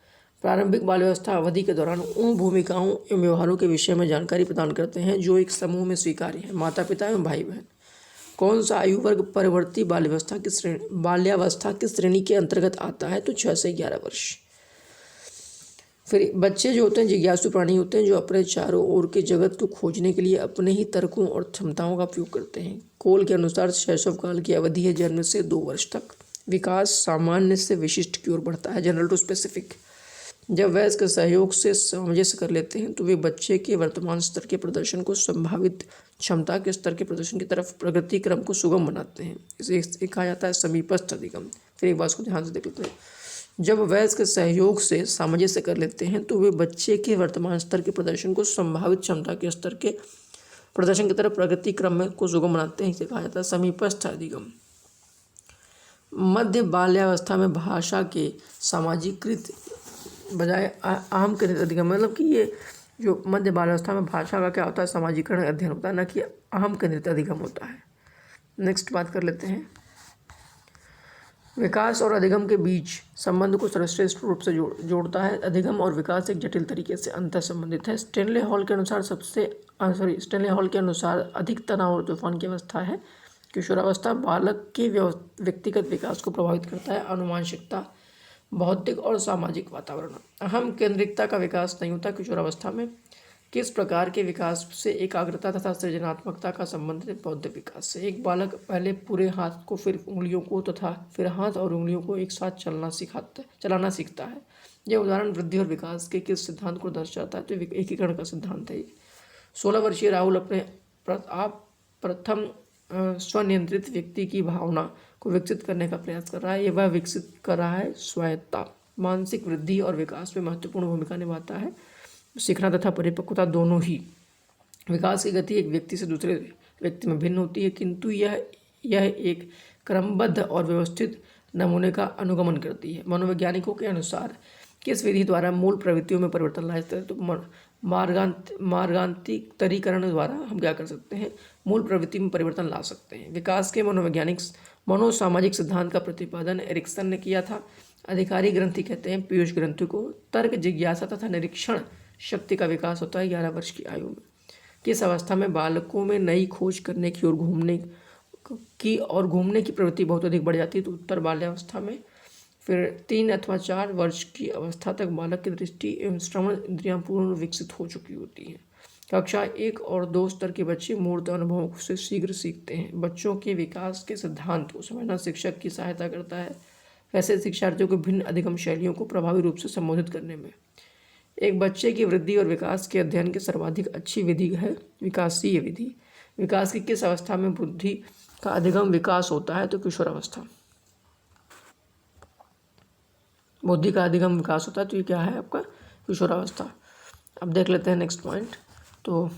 प्रारंभिक बाल्यावस्था अवधि के दौरान उन भूमिकाओं एवं व्यवहारों के विषय में जानकारी प्रदान करते हैं जो एक समूह में स्वीकार्य है, माता पिता एवं भाई बहन। कौन सा आयु वर्ग परवर्ती बाल्यावस्था की श्रेणी के अंतर्गत आता है? तो 6 से 11 वर्ष। फिर बच्चे जो होते हैं जिज्ञासु प्राणी होते हैं, जो अपने चारों ओर के जगत को खोजने के लिए अपने ही तर्कों और क्षमताओं का उपयोग करते हैं। कोल के अनुसार शैशव काल की अवधि है जन्म से 2 वर्ष तक। विकास सामान्य से विशिष्ट की ओर बढ़ता है, जनरल टू स्पेसिफिक। जब वयस्क सहयोग से सामंजस्य कर लेते हैं तो वे बच्चे के वर्तमान स्तर के प्रदर्शन को संभावित क्षमता के स्तर के प्रदर्शन की तरफ प्रगति क्रम को सुगम बनाते हैं। इसे कहा जाता है समीपस्थ अधिगम। फिर एक बात को ध्यान से देख लेते हैं, जब वयस्क सहयोग से सामंजस्य कर लेते हैं तो वे बच्चे के वर्तमान स्तर के प्रदर्शन को संभावित क्षमता के स्तर के प्रदर्शन की तरफ प्रगति क्रम को सुगम बनाते हैं। इसे कहा जाता है समीपस्थ अधिगम। मध्य बाल्यावस्था में भाषा के सामाजिकृत बजाय आम केंद्रित अधिगम, मतलब कि ये जो मध्य बाल्यावस्था में भाषा का क्या होता है, सामाजिकरण अध्ययन होता है, न कि आम केंद्रित अधिगम होता है। नेक्स्ट बात कर लेते हैं, विकास और अधिगम के बीच संबंध को सर्वश्रेष्ठ रूप से जोड़ता है। अधिगम और विकास एक जटिल तरीके से अंतर संबंधित है। स्टेनले हॉल के अनुसार अधिक तनाव और तूफान की अवस्था है। किशोरावस्था बालक के व्यक्तिगत विकास को प्रभावित करता है। आनुवंशिकता, बौद्धिक और सामाजिक वातावरण। अहम केंद्रिकता का विकास नहीं होता किशोरावस्था में। किस प्रकार के विकास से एकाग्रता तथा सृजनात्मकता का संबंध है? बौद्धिक विकास से। एक बालक पहले पूरे हाथ को, फिर उंगलियों को तथा फिर हाथ और उंगलियों को एक साथ चलाना सीखता है। यह उदाहरण वृद्धि और विकास के किस सिद्धांत को दर्शाता है? तो एकीकरण का सिद्धांत है। 16 वर्षीय राहुल अपने प्रथम स्वनियंत्रित व्यक्ति की भावना को विकसित करने का प्रयास कर रहा है। वह विकसित कर रहा है स्वायत्ता। मानसिक वृद्धि और विकास में महत्वपूर्ण भूमिका निभाता है सीखना तथा परिपक्वता दोनों ही। विकास की गति एक व्यक्ति से दूसरे व्यक्ति में भिन्न होती है, किंतु यह एक क्रमबद्ध और व्यवस्थित नमूने का अनुगमन करती है। मनोवैज्ञानिकों के अनुसार किस विधि द्वारा मूल प्रवृत्तियों में परिवर्तन लाया जाता है? तो मार्गांतरीकरण द्वारा हम क्या कर सकते हैं? मूल प्रवृत्ति में परिवर्तन ला सकते हैं। विकास के मनोसामाजिक सिद्धांत का प्रतिपादन एरिक्सन ने किया था। अधिकारी ग्रंथि कहते हैं पीयूष ग्रंथि को। तर्क, जिज्ञासा तथा निरीक्षण शक्ति का विकास होता है 11 वर्ष की आयु में। किस अवस्था में बालकों में नई खोज करने की और घूमने की प्रवृत्ति बहुत अधिक बढ़ जाती है? तो उत्तर बाल्यावस्था में। फिर 3 अथवा 4 वर्ष की अवस्था तक बालक की दृष्टि एवं श्रवण इंद्रियां पूर्ण विकसित हो चुकी होती हैं। कक्षा 1 और 2 स्तर के बच्चे मूर्त अनुभवों से शीघ्र सीखते हैं। बच्चों के विकास के सिद्धांत को समझना शिक्षक की सहायता करता है, वैसे शिक्षार्थियों को भिन्न अधिगम शैलियों को प्रभावी रूप से संबोधित करने में। एक बच्चे की वृद्धि और विकास के अध्ययन की सर्वाधिक अच्छी विधि है विकासीय विधि। विकास की किस अवस्था में बुद्धि का अधिगम विकास होता है? तो किशोरावस्था। बुद्धि का अधिगम विकास होता है। तो ये क्या है आपका किशोरावस्था। अब देख लेते हैं नेक्स्ट पॉइंट। तो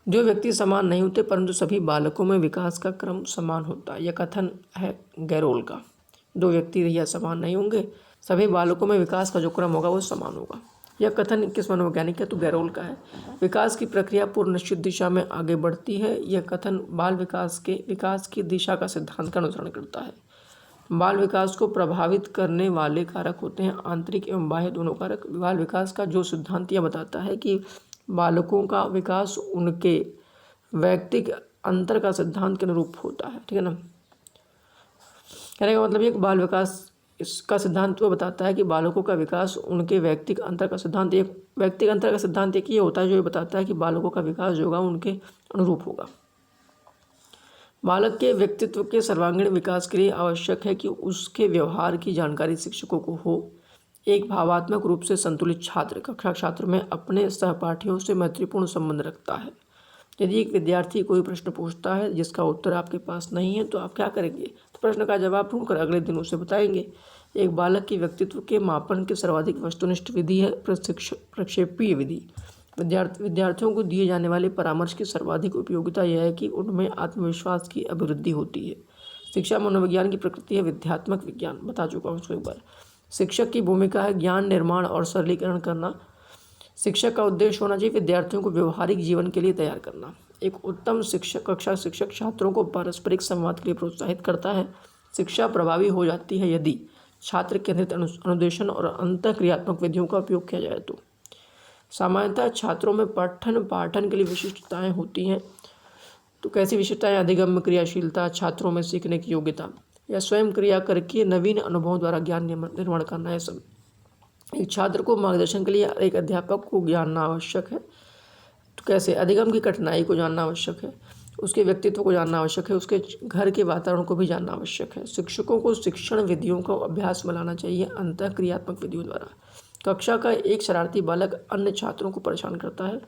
जो व्यक्ति समान नहीं होते परंतु सभी बालकों में विकास का क्रम समान होता है, यह कथन है गैरोल का। दो व्यक्ति या समान नहीं होंगे, सभी बालकों में विकास का जो क्रम होगा वो समान होगा। यह कथन किस मनोवैज्ञानिक का? तो गैरोल का है। विकास की प्रक्रिया पूर्ण निश्चित दिशा में आगे बढ़ती है, यह कथन बाल विकास की दिशा का सिद्धांत का अनुसरण करता है। बाल विकास को प्रभावित करने वाले कारक होते हैं आंतरिक एवं बाह्य दोनों कारक। बाल विकास का जो सिद्धांत यह बताता है कि बालकों का विकास उनके वैयक्तिक अंतर का सिद्धांत के अनुरूप होता है, ठीक है ना। कहने का मतलब ये बाल विकास इसका सिद्धांत वो बताता है कि बालकों का विकास उनके वैयक्तिक अंतर का सिद्धांत एक वैयक्तिक अंतर का सिद्धांत एक ये होता है जो ये बताता है कि बालकों का विकास जो होगा उनके अनुरूप होगा। बालक के व्यक्तित्व के सर्वांगीण विकास के लिए आवश्यक है कि उसके व्यवहार की जानकारी शिक्षकों को हो। एक भावात्मक रूप से संतुलित छात्र कक्षा छात्र में अपने सहपाठियों से मैत्रीपूर्ण संबंध रखता है। यदि एक विद्यार्थी कोई प्रश्न पूछता है जिसका उत्तर आपके पास नहीं है तो आप क्या करेंगे? तो प्रश्न का जवाब ढूंढकर अगले दिन उसे बताएंगे। एक बालक के व्यक्तित्व के मापन की सर्वाधिक वस्तुनिष्ठ विधि है प्रक्षेपीय विधि। विद्यार्थियों को दिए जाने वाले परामर्श की सर्वाधिक उपयोगिता यह है कि उनमें आत्मविश्वास की अभिवृद्धि होती है। शिक्षा मनोविज्ञान की प्रकृति है विध्यात्मक विज्ञान, बता चुका हूँ उसको एक बार। शिक्षक की भूमिका है ज्ञान निर्माण और सरलीकरण करना। शिक्षक का उद्देश्य होना चाहिए विद्यार्थियों को व्यवहारिक जीवन के लिए तैयार करना। एक उत्तम कक्षा शिक्षक छात्रों को पारस्परिक संवाद के लिए प्रोत्साहित करता है। शिक्षा प्रभावी हो जाती है यदि छात्र केंद्रित अनुदेशन और अंतःक्रियात्मक विधियों का उपयोग किया जाए। तो सामान्यतः छात्रों में पठन पाठन के लिए विशिष्टताएं होती हैं। तो कैसी विशिष्टताएं? अधिगम्य क्रियाशीलता, छात्रों में सीखने की योग्यता या स्वयं क्रिया करके नवीन अनुभवों द्वारा ज्ञान निर्माण करना है सब। एक छात्र को मार्गदर्शन के लिए एक अध्यापक को जानना आवश्यक है। तो कैसे? अधिगम की कठिनाई को जानना आवश्यक है, उसके व्यक्तित्व को जानना आवश्यक है, उसके घर के वातावरण को भी जानना आवश्यक है। शिक्षकों को शिक्षण विधियों का अभ्यास में लाना चाहिए अंतःक्रियात्मक विधियों द्वारा। कक्षा का एक शरारती बालक अन्य छात्रों को परेशान करता है।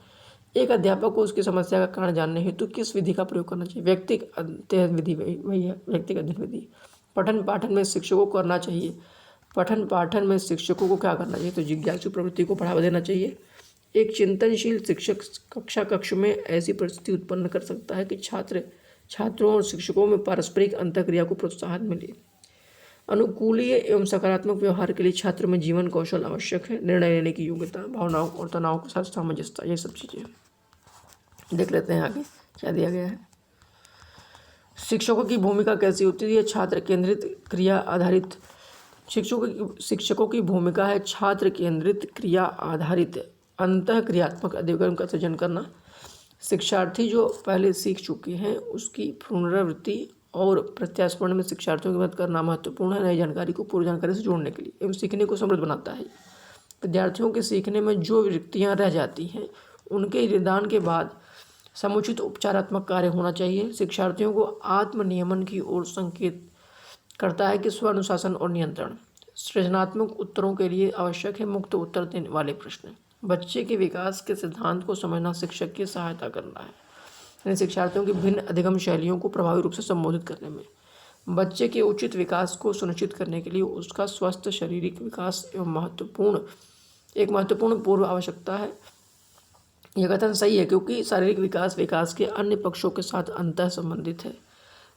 एक अध्यापक को उसकी समस्या का कारण जानने हेतु किस विधि का प्रयोग करना चाहिए? व्यक्तिगत अध्ययन विधि, वही है व्यक्तिगत अध्ययन विधि। पठन पाठन में शिक्षकों को करना चाहिए पठन पाठन में शिक्षकों को क्या करना चाहिए? तो जिज्ञासु प्रवृत्ति को बढ़ावा देना चाहिए। एक चिंतनशील शिक्षक कक्ष में ऐसी परिस्थिति उत्पन्न कर सकता है कि छात्रों और शिक्षकों में पारस्परिक अंतःक्रिया को प्रोत्साहन मिले। अनुकूलीय एवं सकारात्मक व्यवहार के लिए छात्र में जीवन कौशल आवश्यक है। निर्णय लेने की योग्यता, भावनाओं और तनाव के साथ सामंजस्य, ये सब चीज़ें देख लेते हैं आगे क्या दिया गया है। शिक्षकों की भूमिका कैसी होती है? छात्र केंद्रित क्रिया आधारित। शिक्षकों की भूमिका है छात्र केंद्रित क्रिया आधारित अंतःक्रियात्मक अधिगम का सृजन करना। शिक्षार्थी जो पहले सीख चुके हैं उसकी पुनरावृत्ति और प्रत्यास्पण में शिक्षार्थियों की मदद करना महत्वपूर्ण है। नई जानकारी को पूर्व जानकारी से जोड़ने के लिए एवं सीखने को समृद्ध बनाता है। विद्यार्थियों के सीखने में जो रिक्तियाँ रह जाती हैं उनके निदान के बाद समुचित उपचारात्मक कार्य होना चाहिए। शिक्षार्थियों को आत्मनियमन की ओर संकेत करता है कि स्व अनुशासन और नियंत्रण। सृजनात्मक उत्तरों के लिए आवश्यक है मुक्त उत्तर देने वाले प्रश्न। बच्चे के विकास के सिद्धांत को समझना शिक्षक की सहायता करना है, यानी शिक्षार्थियों की भिन्न अधिगम शैलियों को प्रभावी रूप से संबोधित करने में। बच्चे के उचित विकास को सुनिश्चित करने के लिए उसका स्वस्थ शारीरिक विकास एवं महत्वपूर्ण पूर्व आवश्यकता है। यह कथन सही है क्योंकि शारीरिक विकास के अन्य पक्षों के साथ अंतः संबंधित है।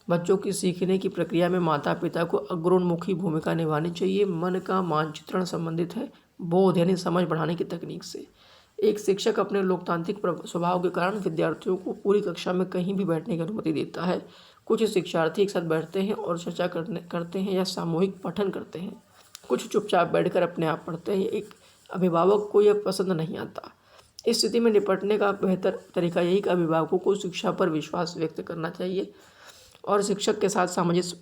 बच्चों की सीखने की प्रक्रिया में माता पिता को अग्रोन्मुखी भूमिका निभानी चाहिए। मन का मानचित्रण संबंधित है बोध यानी समझ बढ़ाने की तकनीक से। एक शिक्षक अपने लोकतांत्रिक स्वभाव के कारण विद्यार्थियों को पूरी कक्षा में कहीं भी बैठने की अनुमति देता है। कुछ शिक्षार्थी एक साथ बैठते हैं और चर्चा करते हैं या सामूहिक पठन करते हैं, कुछ चुपचाप बैठकर अपने आप पढ़ते हैं। एक अभिभावक को यह पसंद नहीं आता। इस स्थिति में निपटने का बेहतर तरीका यही कि अभिभावकों को शिक्षा पर विश्वास व्यक्त करना चाहिए और शिक्षक के साथ सामंजस्य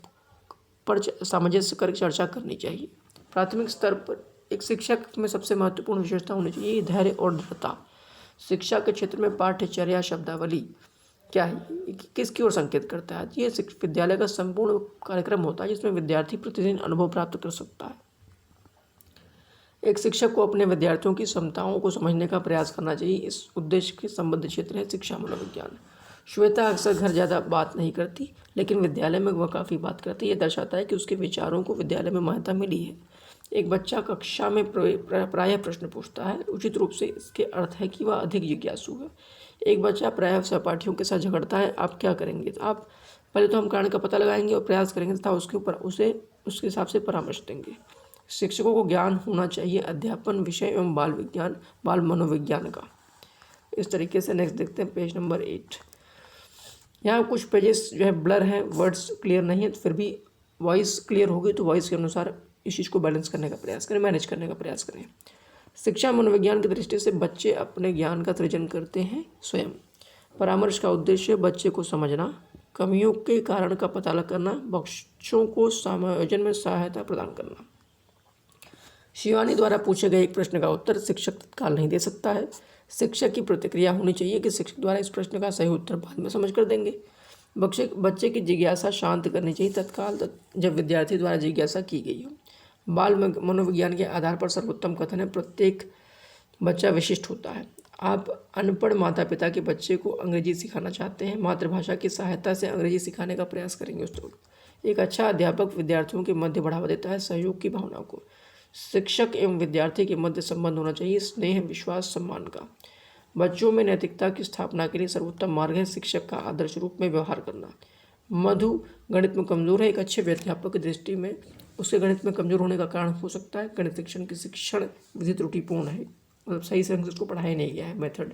कर चर्चा करनी चाहिए। प्राथमिक स्तर पर एक शिक्षक में सबसे महत्वपूर्ण विशेषता होनी चाहिए धैर्य और दृढ़ता। शिक्षा के क्षेत्र में पाठ्यचर्या शब्दावली क्या है, किसकी ओर संकेत करता है? ये विद्यालय का संपूर्ण कार्यक्रम होता है जिसमें विद्यार्थी प्रतिदिन अनुभव प्राप्त कर सकता है। एक शिक्षक को अपने विद्यार्थियों की क्षमताओं को समझने का प्रयास करना चाहिए। इस उद्देश्य के संबद्ध क्षेत्र है शिक्षा मनोविज्ञान। श्वेता अक्सर घर ज़्यादा बात नहीं करती लेकिन विद्यालय में वह काफ़ी बात करती है। यह दर्शाता है कि उसके विचारों को विद्यालय में मान्यता मिली है। एक बच्चा कक्षा में प्रायः प्रश्न पूछता है, उचित रूप से इसके अर्थ है कि वह अधिक जिज्ञासु है। एक बच्चा प्रायः सहपाठियों के साथ झगड़ता है, आप क्या करेंगे? तो आप पहले तो हम कारण का पता लगाएंगे और प्रयास करेंगे तथा उसके ऊपर उसके हिसाब से परामर्श देंगे। शिक्षकों को ज्ञान होना चाहिए अध्यापन विषय एवं बाल विज्ञान बाल मनोविज्ञान का। इस तरीके से नेक्स्ट देखते हैं पेज नंबर 8। यहाँ कुछ पेजेस जो है ब्लर हैं, वर्ड्स क्लियर नहीं है, तो फिर भी वॉइस क्लियर होगी तो वॉइस के अनुसार इस चीज़ को बैलेंस करने का प्रयास करें, मैनेज करने का प्रयास करें। शिक्षा मनोविज्ञान की दृष्टि से बच्चे अपने ज्ञान का सृजन करते हैं स्वयं। परामर्श का उद्देश्य बच्चे को समझना, कमियों के कारण का पता करना, बच्चों को समायोजन में सहायता प्रदान करना। शिवानी द्वारा पूछे गए एक प्रश्न का उत्तर शिक्षक तत्काल नहीं दे सकता है। शिक्षक की प्रतिक्रिया होनी चाहिए कि शिक्षक द्वारा इस प्रश्न का सही उत्तर बाद में समझ कर देंगे। बच्चे की जिज्ञासा शांत करनी चाहिए तत्काल जब विद्यार्थी द्वारा जिज्ञासा की गई हो। बाल मनोविज्ञान के आधार पर सर्वोत्तम कथन है, प्रत्येक बच्चा विशिष्ट होता है। आप अनपढ़ माता पिता के बच्चे को अंग्रेजी सिखाना चाहते हैं, मातृभाषा की सहायता से अंग्रेजी सिखाने का प्रयास करेंगे उस वक्त। एक अच्छा अध्यापक विद्यार्थियों के मध्य बढ़ावा देता है सहयोग की भावना को। शिक्षक एवं विद्यार्थी के मध्य संबंध होना चाहिए स्नेह विश्वास सम्मान का। बच्चों में नैतिकता की स्थापना के लिए सर्वोत्तम मार्ग है शिक्षक का आदर्श रूप में व्यवहार करना। मधु गणित में कमज़ोर है, एक अच्छे अध्यापक की दृष्टि में उसके गणित में कमज़ोर होने का कारण हो सकता है गणित शिक्षण की शिक्षण विधि त्रुटिपूर्ण है, मतलब सही से उसको पढ़ाया नहीं गया है मेथड।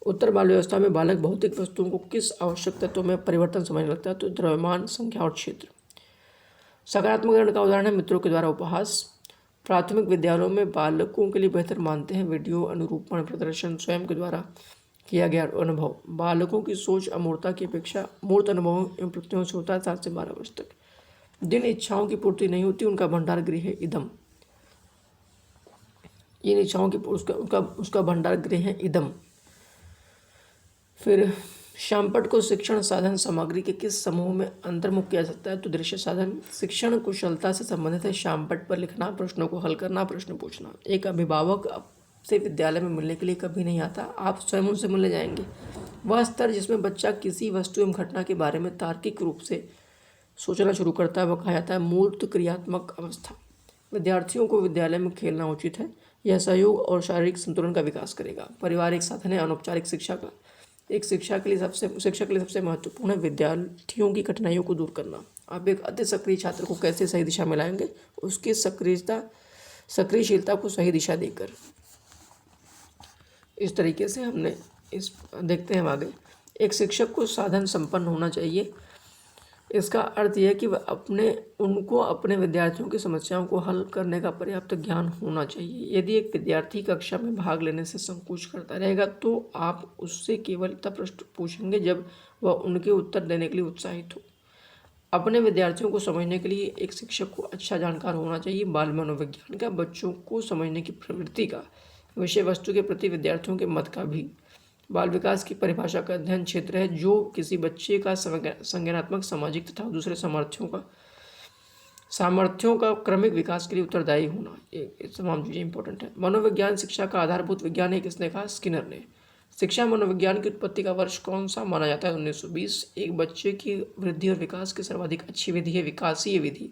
उत्तर बाल व्यवस्था में बालक भौतिक वस्तुओं को किस आवश्यक तत्वों में परिवर्तन समझने लगता है? तो द्रव्यमान, संख्या और क्षेत्र। सकारात्मक गणना का उदाहरण है मित्रों के द्वारा उपहास। प्राथमिक विद्यालयों में बालकों के लिए बेहतर मानते हैं वीडियो अनुरूपण प्रदर्शन, स्वयं के द्वारा किया गया अनुभव। बालकों की सोच अमूर्तता की अपेक्षा मूर्त अनुभवों एवं प्रत्ययों से होता है 7 से 12 वर्ष तक। जिन इच्छाओं की पूर्ति नहीं होती उनका भंडार गृह है इदम। इन इच्छाओं की उसका भंडार गृह है इदम। फिर शामपट को शिक्षण साधन सामग्री के किस समूह में अंतर्मुख किया जाता है? तो दृश्य साधन। शिक्षण कुशलता से संबंधित है शामपट पर लिखना, प्रश्नों को हल करना, प्रश्न पूछना। एक अभिभावक से विद्यालय में मिलने के लिए कभी नहीं आता, आप स्वयं उनसे मिलने जाएंगे। वह स्तर जिसमें बच्चा किसी वस्तु एवं घटना के बारे में तार्किक रूप से सोचना शुरू करता है वह कहा जाता है मूर्त क्रियात्मक अवस्था। विद्यार्थियों को विद्यालय में खेलना उचित है, यह सहयोग और शारीरिक संतुलन का विकास करेगा। परिवार एक साधन है अनौपचारिक शिक्षा का। एक शिक्षक के लिए सबसे महत्वपूर्ण है विद्यार्थियों की कठिनाइयों को दूर करना। आप एक अति सक्रिय छात्र को कैसे सही दिशा में लाएंगे? उसकी सक्रियशीलता को सही दिशा देकर। इस तरीके से हमने देखते हैं आगे। एक शिक्षक को साधन संपन्न होना चाहिए। इसका अर्थ यह है कि उनको अपने विद्यार्थियों की समस्याओं को हल करने का पर्याप्त ज्ञान होना चाहिए। यदि एक विद्यार्थी कक्षा में भाग लेने से संकोच करता रहेगा तो आप उससे केवल तब प्रश्न पूछेंगे जब वह उनके उत्तर देने के लिए उत्साहित हो। अपने विद्यार्थियों को समझने के लिए एक शिक्षक को अच्छा जानकार होना चाहिए बाल मनोविज्ञान का, बच्चों को समझने की प्रवृत्ति का, विषय वस्तु के प्रति विद्यार्थियों के मत का भी। बाल विकास की परिभाषा का अध्ययन क्षेत्र है जो किसी बच्चे का संज्ञानात्मक सामाजिक तथा दूसरे सामर्थ्यों का क्रमिक विकास के लिए उत्तरदायी होना। ये तमाम चीज़ें इंपॉर्टेंट है। मनोविज्ञान शिक्षा का आधारभूत विज्ञान है, किसने कहा? स्किनर ने। शिक्षा मनोविज्ञान की उत्पत्ति का वर्ष कौन सा माना जाता है? 1920। एक बच्चे की वृद्धि और विकास की सर्वाधिक अच्छी विधि है विकासीय विधि।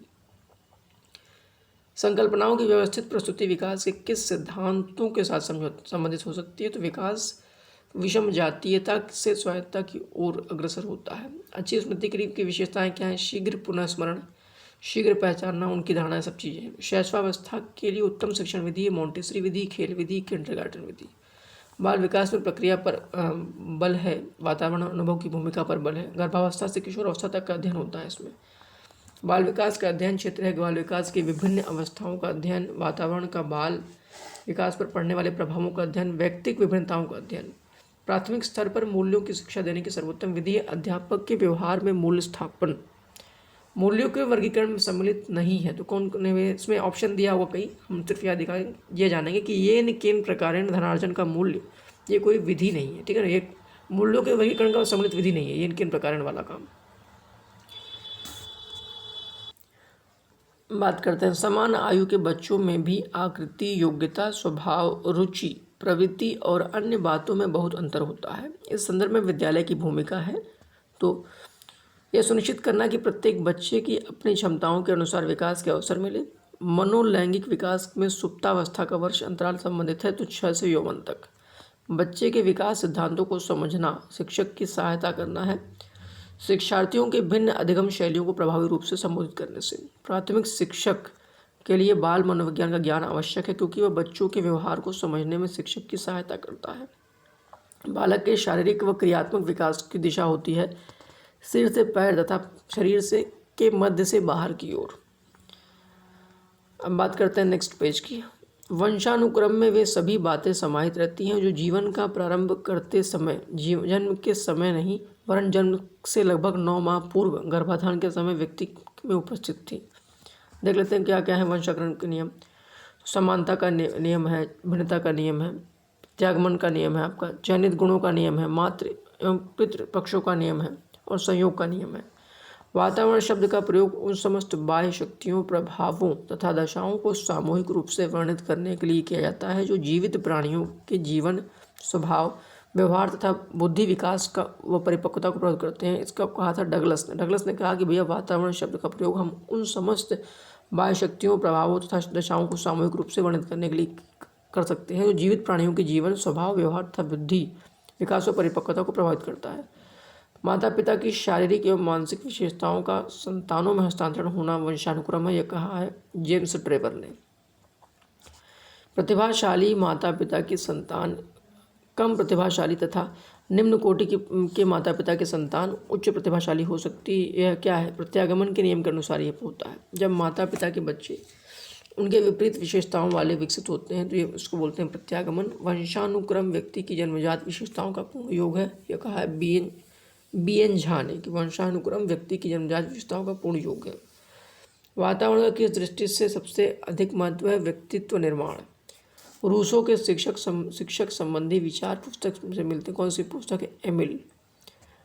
संकल्पनाओं की व्यवस्थित प्रस्तुति विकास के किस सिद्धांतों के साथ संबंधित हो सकती है? तो विकास विषम जातीयता से स्वायत्तता की ओर अग्रसर होता है। अच्छी स्मृति की विशेषताएं क्या हैं? शीघ्र पुनःस्मरण, शीघ्र पहचानना, उनकी धारणा, सब चीज़ें। शैशवावस्था के लिए उत्तम शिक्षण विधि है मॉन्टेसरी विधि, खेल विधि, किंडरगार्टन विधि। बाल विकास में प्रक्रिया पर बल है, वातावरण अनुभव की भूमिका पर बल है। गर्भावस्था से किशोरावस्था तक का अध्ययन होता है इसमें। बाल विकास का अध्ययन क्षेत्र है बाल विकास की विभिन्न अवस्थाओं का अध्ययन, वातावरण का बाल विकास पर पड़ने वाले प्रभावों का अध्ययन, व्यक्तिगत विभिन्नताओं का अध्ययन। प्राथमिक स्तर पर मूल्यों की शिक्षा देने की सर्वोत्तम विधि है अध्यापक के व्यवहार में मूल्य स्थापन। मूल्यों के वर्गीकरण में सम्मिलित नहीं है तो कौन ने इसमें ऑप्शन दिया होगा कहीं? हम सिर्फ ये जानेंगे कि ये किन प्रकारेण धनार्जन का मूल्य, ये कोई विधि नहीं है, ठीक है ना। ये मूल्यों के वर्गीकरण का सम्मिलित विधि नहीं है, ये किन प्रकारेण वाला काम। बात करते हैं समान आयु के बच्चों में भी आकृति, योग्यता, स्वभाव, रुचि, प्रवृत्ति और अन्य बातों में बहुत अंतर होता है। इस संदर्भ में विद्यालय की भूमिका है। तो यह सुनिश्चित करना कि प्रत्येक बच्चे की अपनी क्षमताओं के अनुसार विकास के अवसर मिले। मनोलैंगिक विकास में सुप्तावस्था का वर्ष अंतराल संबंधित है तो 6 से यौवन तक। बच्चे के विकास सिद्धांतों को समझना शिक्षक की सहायता करना है। शिक्षार्थियों के भिन्न अधिगम शैलियों को प्रभावी रूप से संबोधित करने से। प्राथमिक शिक्षक के लिए बाल मनोविज्ञान का ज्ञान आवश्यक है क्योंकि वह बच्चों के व्यवहार को समझने में शिक्षक की सहायता करता है। बालक के शारीरिक व क्रियात्मक विकास की दिशा होती है सिर से पैर तथा शरीर से के मध्य से बाहर की ओर। अब बात करते हैं नेक्स्ट पेज की। वंशानुक्रम में वे सभी बातें समाहित रहती हैं जो जीवन का प्रारंभ करते समय जन्म के समय नहीं वरन जन्म से लगभग 9 माह पूर्व गर्भाधान के समय व्यक्ति में उपस्थित थी। देख लेते हैं क्या क्या है वंशानुक्रम के नियम। समानता का नियम है, भिन्नता का नियम है, त्यागमन का नियम है, आपका चयनित गुणों का नियम है, मातृ एवं पितृ पक्षों का नियम है और संयोग का नियम है। वातावरण शब्द का प्रयोग उन समस्त बाह्य शक्तियों, प्रभावों तथा दशाओं को सामूहिक रूप से वर्णित करने के लिए किया जाता है जो जीवित प्राणियों के जीवन, स्वभाव, व्यवहार तथा बुद्धि विकास का व परिपक्वता को प्रभावित करते हैं। इसका कहा था डगलस ने कहा कि भैया वातावरण शब्द का प्रयोग हम उन समस्त बाह्य शक्तियों, प्रभावों तथा दशाओं को सामूहिक रूप से वर्णित करने के लिए कर सकते हैं जो जीवित प्राणियों के जीवन, स्वभाव, व्यवहार तथा बुद्धि विकास व परिपक्वता को प्रभावित करता है। माता पिता की शारीरिक एवं मानसिक विशेषताओं का संतानों में हस्तांतरण होना वंशानुक्रम है, यह कहा है जेम्स ट्रेवर ने। प्रतिभाशाली माता पिता की संतान कम प्रतिभाशाली तथा निम्न कोटि के माता पिता की संतान उच्च प्रतिभाशाली हो सकती है। यह क्या है? प्रत्यागमन के नियम के अनुसार यह होता है। जब माता पिता के बच्चे उनके विपरीत विशेषताओं वाले विकसित होते हैं तो ये उसको बोलते हैं प्रत्यागमन। वंशानुक्रम व्यक्ति की जन्मजात विशेषताओं का पूर्ण योग है, यह कहा है बी एन झा ने कि वंशानुक्रम व्यक्ति की जन्मजात विशेषताओं का पूर्ण योग है। वातावरण का किस दृष्टि से सबसे अधिक महत्व है? व्यक्तित्व निर्माण। रूसों के शिक्षक संबंधी विचार पुस्तक से मिलते हैं। कौन सी पुस्तक है? एमिल।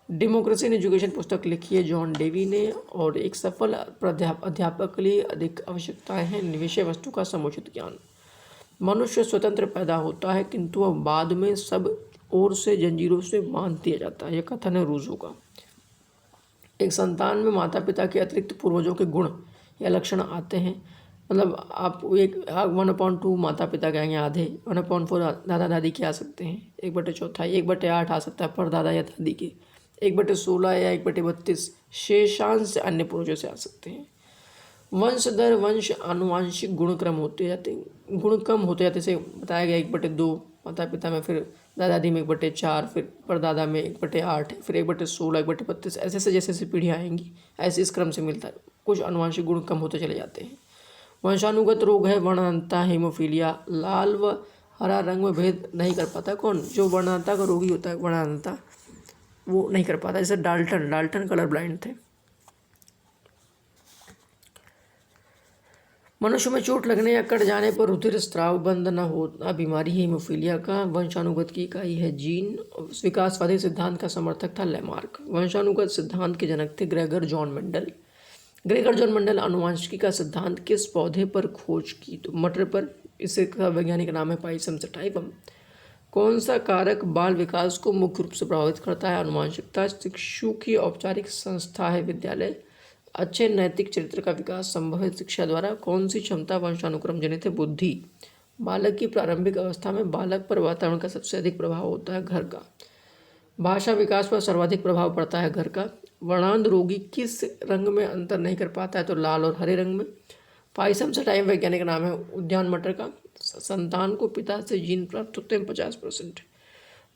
डेमोक्रेसी इन एजुकेशन पुस्तक लिखी है जॉन डेवी ने। और एक सफल अध्यापक के लिए अधिक आवश्यकताएं हैं। विषय वस्तु का समुचित ज्ञान। मनुष्य स्वतंत्र पैदा होता है किंतु वह बाद में सब ओर से जंजीरों से बांध दिया जाता है, यह कथन है रूसो का। एक संतान में माता पिता के अतिरिक्त पूर्वजों के गुण या लक्षण आते हैं। मतलब आप 1/2 माता पिता के आएंगे, आधे 1/4 दादा दादी के आ सकते हैं, 1/4 1/8 आ सकता है पर दादा या दादी के, 1/16 या 1/32 शेषांश अन्य पूर्वजों से आ सकते हैं। वंश दर वंश आनुवांशिक गुणक्रम होते जाते हैं, गुण कम होते जाते, जैसे बताया गया 1/2 माता पिता में, फिर दादा दादी में 1/4, फिर परदादा में 1/8, फिर 1/16 1/32, ऐसे जैसे जैसे पीढ़ियाँ आएंगी ऐसे इस क्रम से मिलता है। कुछ आनुवांशिक गुण कम होते चले जाते हैं। वंशानुगत रोग है वर्णांतता, हीमोफीलिया। लाल व हरा रंग में भेद नहीं कर पाता कौन? जो वर्णांतता का रोगी होता है, वर्णांतता वो नहीं कर पाता। जैसे डाल्टन कलर ब्लाइंड थे। मनुष्य में चोट लगने या कट जाने पर रुधिर स्राव बंद न होना बीमारी है हीमोफीलिया का। वंशानुगत की इकाई है जीन। विकासवादी सिद्धांत का समर्थक था लेमार्क। वंशानुगत सिद्धांत के जनक थे ग्रेगर जॉन मेंडल। आनुवंशिकी का सिद्धांत किस पौधे पर खोज की? तो मटर पर। इसे का वैज्ञानिक नाम है पाइसम सटाइवम। कौन सा कारक बाल विकास को मुख्य रूप से प्रभावित करता है? आनुवंशिकता। शिशु की औपचारिक संस्था है विद्यालय। अच्छे नैतिक चरित्र का विकास संभव है शिक्षा द्वारा। कौन सी क्षमता वंशानुक्रम जनित है? बुद्धि। बालक की प्रारंभिक अवस्था में बालक पर वातावरण का सबसे अधिक प्रभाव होता है घर का। भाषा विकास पर सर्वाधिक प्रभाव पड़ता है घर का। वर्णांध रोगी किस रंग में अंतर नहीं कर पाता है? तो लाल और हरे रंग में। पाइसम सटाइवम वैज्ञानिक नाम है उद्यान मटर का। संतान को पिता से जीन प्राप्त होते हैं 50%।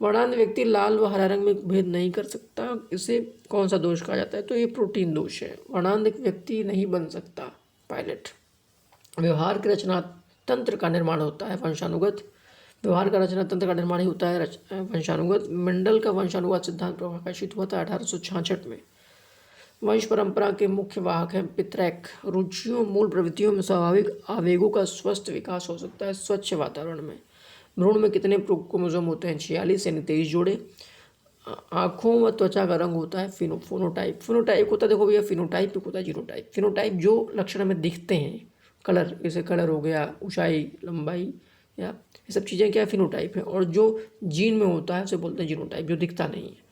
वर्णांध व्यक्ति लाल व हरा रंग में भेद नहीं कर सकता, इसे कौन सा दोष कहा जाता है? तो ये प्रोटीन दोष है। वर्णांध व्यक्ति नहीं बन सकता पायलट। व्यवहार के रचना तंत्र का निर्माण होता है वंशानुगत। व्यवहार का रचना तंत्र का निर्माण ही होता है वंशानुगत। मेंडल का वंशानुगत सिद्धांत प्रकाशित हुआ था 1866 में। वंश परंपरा के मुख्य वाहक हैं पितरैक। रुचियों मूल प्रवृत्तियों में स्वाभाविक आवेगों का स्वस्थ विकास हो सकता है स्वच्छ वातावरण में। भ्रूण में कितने क्रोमोसोम होते हैं? 46 यानी 23 जोड़े। आँखों व त्वचा का रंग होता है फिनोटाइप होता है। देखो भैया फिनोटाइप होता है जीनोटाइप। फिनोटाइप जो लक्षण में दिखते हैं, कलर, जैसे कलर हो गया, ऊंचाई, लंबाई, या ये सब चीज़ें क्या फिनोटाइप है। और जो जीन में होता है उसे बोलते हैं जीनोटाइप, जो दिखता नहीं है।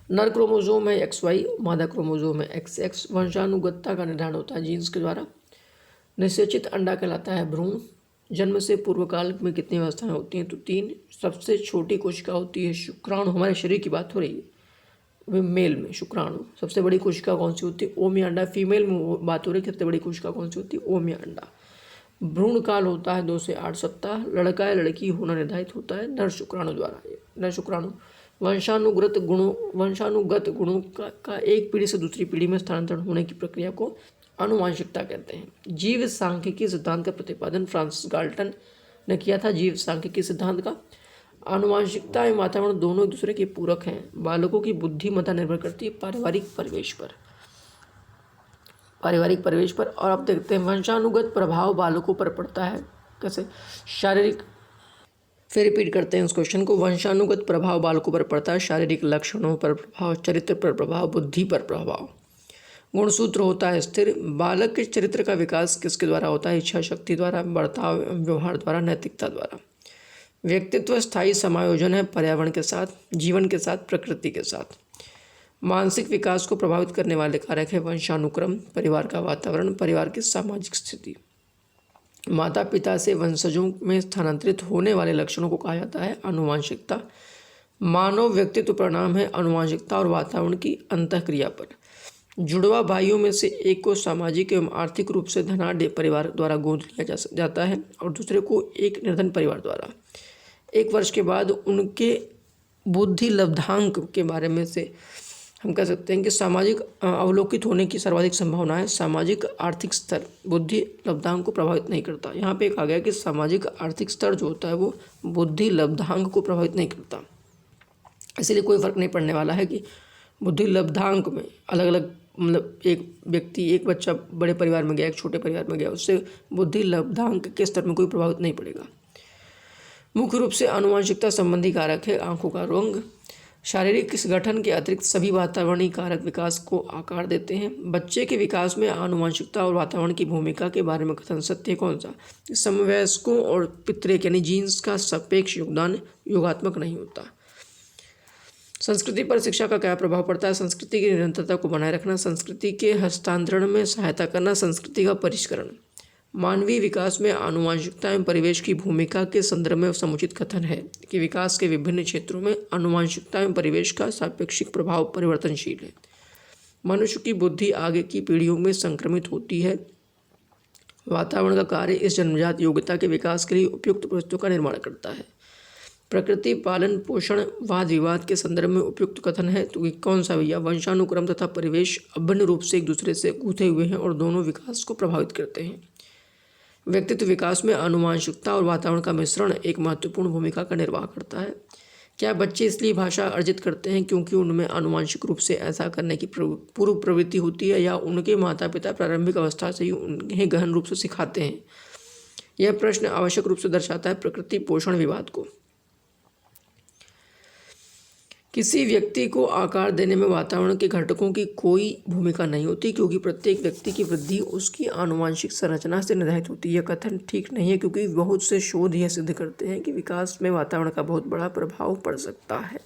नर क्रोमोसोम है XY, मादा क्रोमोसोम है XX। वंशानुगतता का निर्धारण होता है जीन्स के द्वारा। निषेचित अंडा कहलाता है भ्रूण। जन्म से पूर्व काल में कितनी अवस्थाएं होती हैं? तो 3। सबसे छोटी कोशिका होती है शुक्राणु। हमारे शरीर की बात हो रही है, मेल में शुक्राणु। सबसे बड़ी कोशिका कौन सी होती है? ओम या अंडा। फीमेल में बात हो रही है, सबसे बड़ी कोशिका कौन सी होती है? ओम या अंडा। भ्रूण काल होता है 2 से 8 सप्ताह। लड़का या लड़की होना निर्धारित होता है नर शुक्राणु द्वारा। नर शुक्राणु। वंशानुगत गुणों का एक पीढ़ी से दूसरी पीढ़ी में स्थानांतरण होने की प्रक्रिया को आनुवांशिकता कहते हैं। जीव सांख्यिकी सिद्धांत का प्रतिपादन फ्रांसिस गाल्टन ने किया था। जीव सांख्यिकी सिद्धांत का आनुवांशिकता एवं वातावरण दोनों एक दूसरे के पूरक हैं। बालकों की बुद्धिमत्ता निर्भर करती है पारिवारिक परिवेश पर। और अब देखते हैं वंशानुगत प्रभाव बालकों पर पड़ता है कैसे? शारीरिक। फिर रिपीट करते हैं उस क्वेश्चन को। वंशानुगत प्रभाव बालकों पर पड़ता है। शारीरिक लक्षणों पर प्रभाव, चरित्र पर प्रभाव, बुद्धि पर प्रभाव। गुणसूत्र होता है स्थिर। बालक के चरित्र का विकास किसके द्वारा होता है? इच्छा शक्ति द्वारा, बर्ताव व्यवहार द्वारा, नैतिकता द्वारा। व्यक्तित्व स्थायी समायोजन है पर्यावरण के साथ, जीवन के साथ, प्रकृति के साथ। मानसिक विकास को प्रभावित करने वाले कारक है वंशानुक्रम, परिवार का वातावरण, परिवार की सामाजिक स्थिति। माता पिता से वंशजों में स्थानांतरित होने वाले लक्षणों को कहा जाता है आनुवांशिकता। मानव व्यक्तित्व परिणाम है आनुवांशिकता और वातावरण की अंतःक्रिया पर। जुड़वा भाइयों में से एक को सामाजिक एवं आर्थिक रूप से धनाढ़ परिवार द्वारा गोद लिया जाता है और दूसरे को एक निर्धन परिवार द्वारा। 1 वर्ष के बाद उनके बुद्धि लब्धांक के बारे में से हम कह सकते हैं कि सामाजिक अवलोकित होने की सर्वाधिक संभावना है। सामाजिक आर्थिक स्तर बुद्धि लब्धांक को प्रभावित नहीं करता। यहाँ पे कहा गया कि सामाजिक आर्थिक स्तर जो होता है वो बुद्धि लब्धांक को प्रभावित नहीं करता। इसलिए कोई फर्क नहीं पड़ने वाला है कि बुद्धि लब्धांक में अलग अलग, मतलब एक बच्चा बड़े परिवार में गया, एक छोटे परिवार में गया, उससे बुद्धि लब्धांक के स्तर में कोई प्रभावित नहीं पड़ेगा। मुख्य रूप से आनुवांशिकता संबंधी कारक है आंखों का रंग। शारीरिक गठन के अतिरिक्त सभी वातावरणीय कारक विकास को आकार देते हैं। बच्चे के विकास में आनुवांशिकता और वातावरण की भूमिका के बारे में कथन सत्य कौन सा? समवयस्कों और पितृक यानी जीन्स का सापेक्ष योगदान योगात्मक नहीं होता। संस्कृति पर शिक्षा का क्या प्रभाव पड़ता है? संस्कृति की निरंतरता को बनाए रखना, संस्कृति के हस्तांतरण में सहायता करना, संस्कृति का परिष्करण। मानवीय विकास में आनुवांशिकता एवं परिवेश की भूमिका के संदर्भ में समुचित कथन है कि विकास के विभिन्न क्षेत्रों में आनुवांशिकता एवं परिवेश का सापेक्षिक प्रभाव परिवर्तनशील है। मनुष्य की बुद्धि आगे की पीढ़ियों में संक्रमित होती है। वातावरण का कार्य इस जन्मजात योग्यता के विकास के लिए उपयुक्त परिस्थितियों का निर्माण करता है। प्रकृति, पालन पोषण, वाद विवाद के संदर्भ में उपयुक्त कथन है तो कौन सा भैया? वंशानुक्रम तथा परिवेश अभिन्न रूप से एक दूसरे से गूंथे हुए हैं और दोनों विकास को प्रभावित करते हैं। व्यक्तित्व विकास में आनुवांशिकता और वातावरण का मिश्रण एक महत्वपूर्ण भूमिका का निर्वाह करता है। क्या बच्चे इसलिए भाषा अर्जित करते हैं क्योंकि उनमें आनुवांशिक रूप से ऐसा करने की पूर्व प्रवृत्ति होती है, या उनके माता पिता प्रारंभिक अवस्था से ही उन्हें गहन रूप से सिखाते हैं? यह प्रश्न आवश्यक रूप से दर्शाता है प्रकृति पोषण विवाद को। किसी व्यक्ति को आकार देने में वातावरण के घटकों की कोई भूमिका नहीं होती क्योंकि प्रत्येक व्यक्ति की वृद्धि उसकी आनुवांशिक संरचना से निर्धारित होती है। यह कथन ठीक नहीं है क्योंकि बहुत से शोध यह सिद्ध करते हैं कि विकास में वातावरण का बहुत बड़ा प्रभाव पड़ सकता है।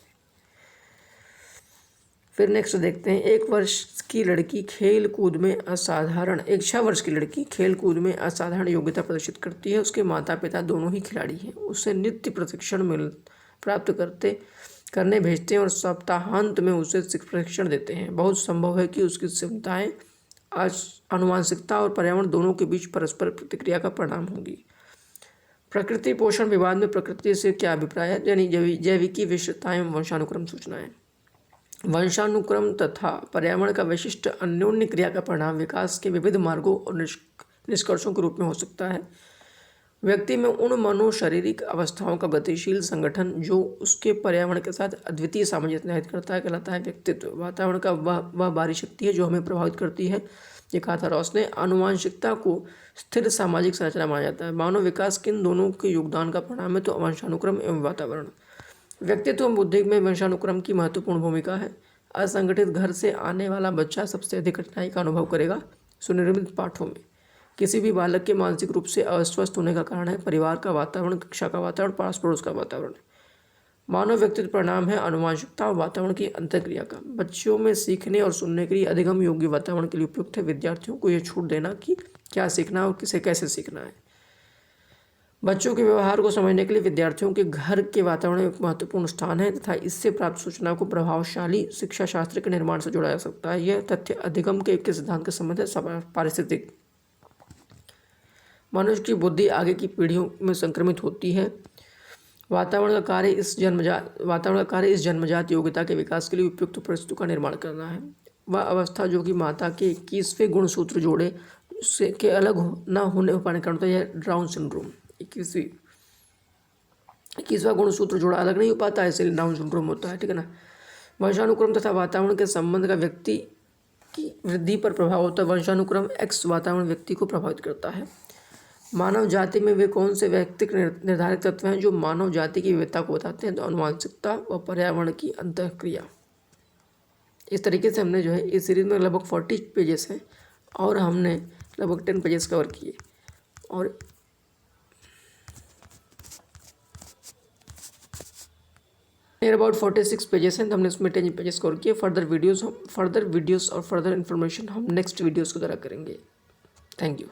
फिर नेक्स्ट देखते हैं। 1 वर्ष की लड़की खेल कूद में असाधारण 6 वर्ष की लड़की खेल कूद में असाधारण योग्यता प्रदर्शित करती है। उसके माता पिता दोनों ही खिलाड़ी हैं। उसे नित्य प्रशिक्षण प्राप्त करने भेजते हैं और सप्ताहांत में उसे प्रशिक्षण देते हैं। बहुत संभव है कि उसकी क्षमताएं आनुवांशिकता और पर्यावरण दोनों के बीच परस्पर प्रतिक्रिया का परिणाम होगी। प्रकृति पोषण विवाद में प्रकृति से क्या अभिप्राय है? यानी जैविकी विशेषताएं वंशानुक्रम सूचनाएं। वंशानुक्रम तथा पर्यावरण का विशिष्ट अन्योन्य क्रिया का परिणाम विकास के विविध मार्गों और निष्कर्षों के रूप में हो सकता है। व्यक्ति में उन मनोशारीरिक अवस्थाओं का गतिशील संगठन जो उसके पर्यावरण के साथ अद्वितीय सामंजस्य निर्धारित करता है कहलाता है व्यक्तित्व। वातावरण का वह बाहरी शक्ति है जो हमें प्रभावित करती है। ये कहा था रॉस ने। आनुवांशिकता को स्थिर सामाजिक संरचना माना जाता है। मानव विकास किन दोनों के योगदान का परिणाम है? तो वंशानुक्रम एवं वातावरण। व्यक्तित्व एवं बुद्धि में वंशानुक्रम की महत्वपूर्ण भूमिका है। असंगठित घर से आने वाला बच्चा सबसे अधिक कठिनाई का अनुभव करेगा। सुनिर्मित पाठों में किसी भी बालक के मानसिक रूप से अस्वस्थ होने का कारण है परिवार का वातावरण, कक्षा का वातावरण, पास पड़ोस का वातावरण। मानव व्यक्तित्व परिणाम है आनुवंशिकता और वातावरण की अंतःक्रिया का। बच्चों में सीखने और सुनने के लिए अधिगम योग्य वातावरण के लिए उपयुक्त है। विद्यार्थियों को यह छूट देना कि क्या सीखना है और किसे कैसे सीखना है। बच्चों के व्यवहार को समझने के लिए विद्यार्थियों के घर के वातावरण एक महत्वपूर्ण स्थान है तथा इससे प्राप्त सूचना को प्रभावशाली शिक्षा शास्त्र के निर्माण से जोड़ा जा सकता है। यह तथ्य अधिगम के सिद्धांत के संबंध है। पारिस्थितिक मनुष्य की बुद्धि आगे की पीढ़ियों में संक्रमित होती है। वातावरण का कार्य इस जन्मजात योग्यता के विकास के लिए उपयुक्त परिस्थितियों का निर्माण करना है। वह अवस्था जो कि माता के 21वें गुणसूत्र जोड़े से के अलग न होने पाने कारण होता है, यह डाउन सिंड्रोम। 21वां गुणसूत्र जोड़ा अलग नहीं हो पाता है, इसलिए डाउन सिंड्रोम होता है, ठीक है ना। वंशानुक्रम तथा वातावरण के संबंध का व्यक्ति की वृद्धि पर प्रभाव होता है। वंशानुक्रम X वातावरण व्यक्ति को प्रभावित करता है। मानव जाति में वे कौन से व्यक्तिक निर्धारक तत्व हैं जो मानव जाति की विविधता को बताते हैं? तो आनुवंशिकता व पर्यावरण की अंतःक्रिया। इस तरीके से हमने जो है इस सीरीज में लगभग 40 पेजेस हैं और हमने लगभग 10 पेजेस कवर किए और नियर अबाउट 46 पेजेस हैं, तो हमने उसमें 10 पेजेस कवर किए। फर्दर वीडियोस और फर्दर इन्फॉर्मेशन हम नेक्स्ट वीडियोस की तरह करेंगे। Thank you.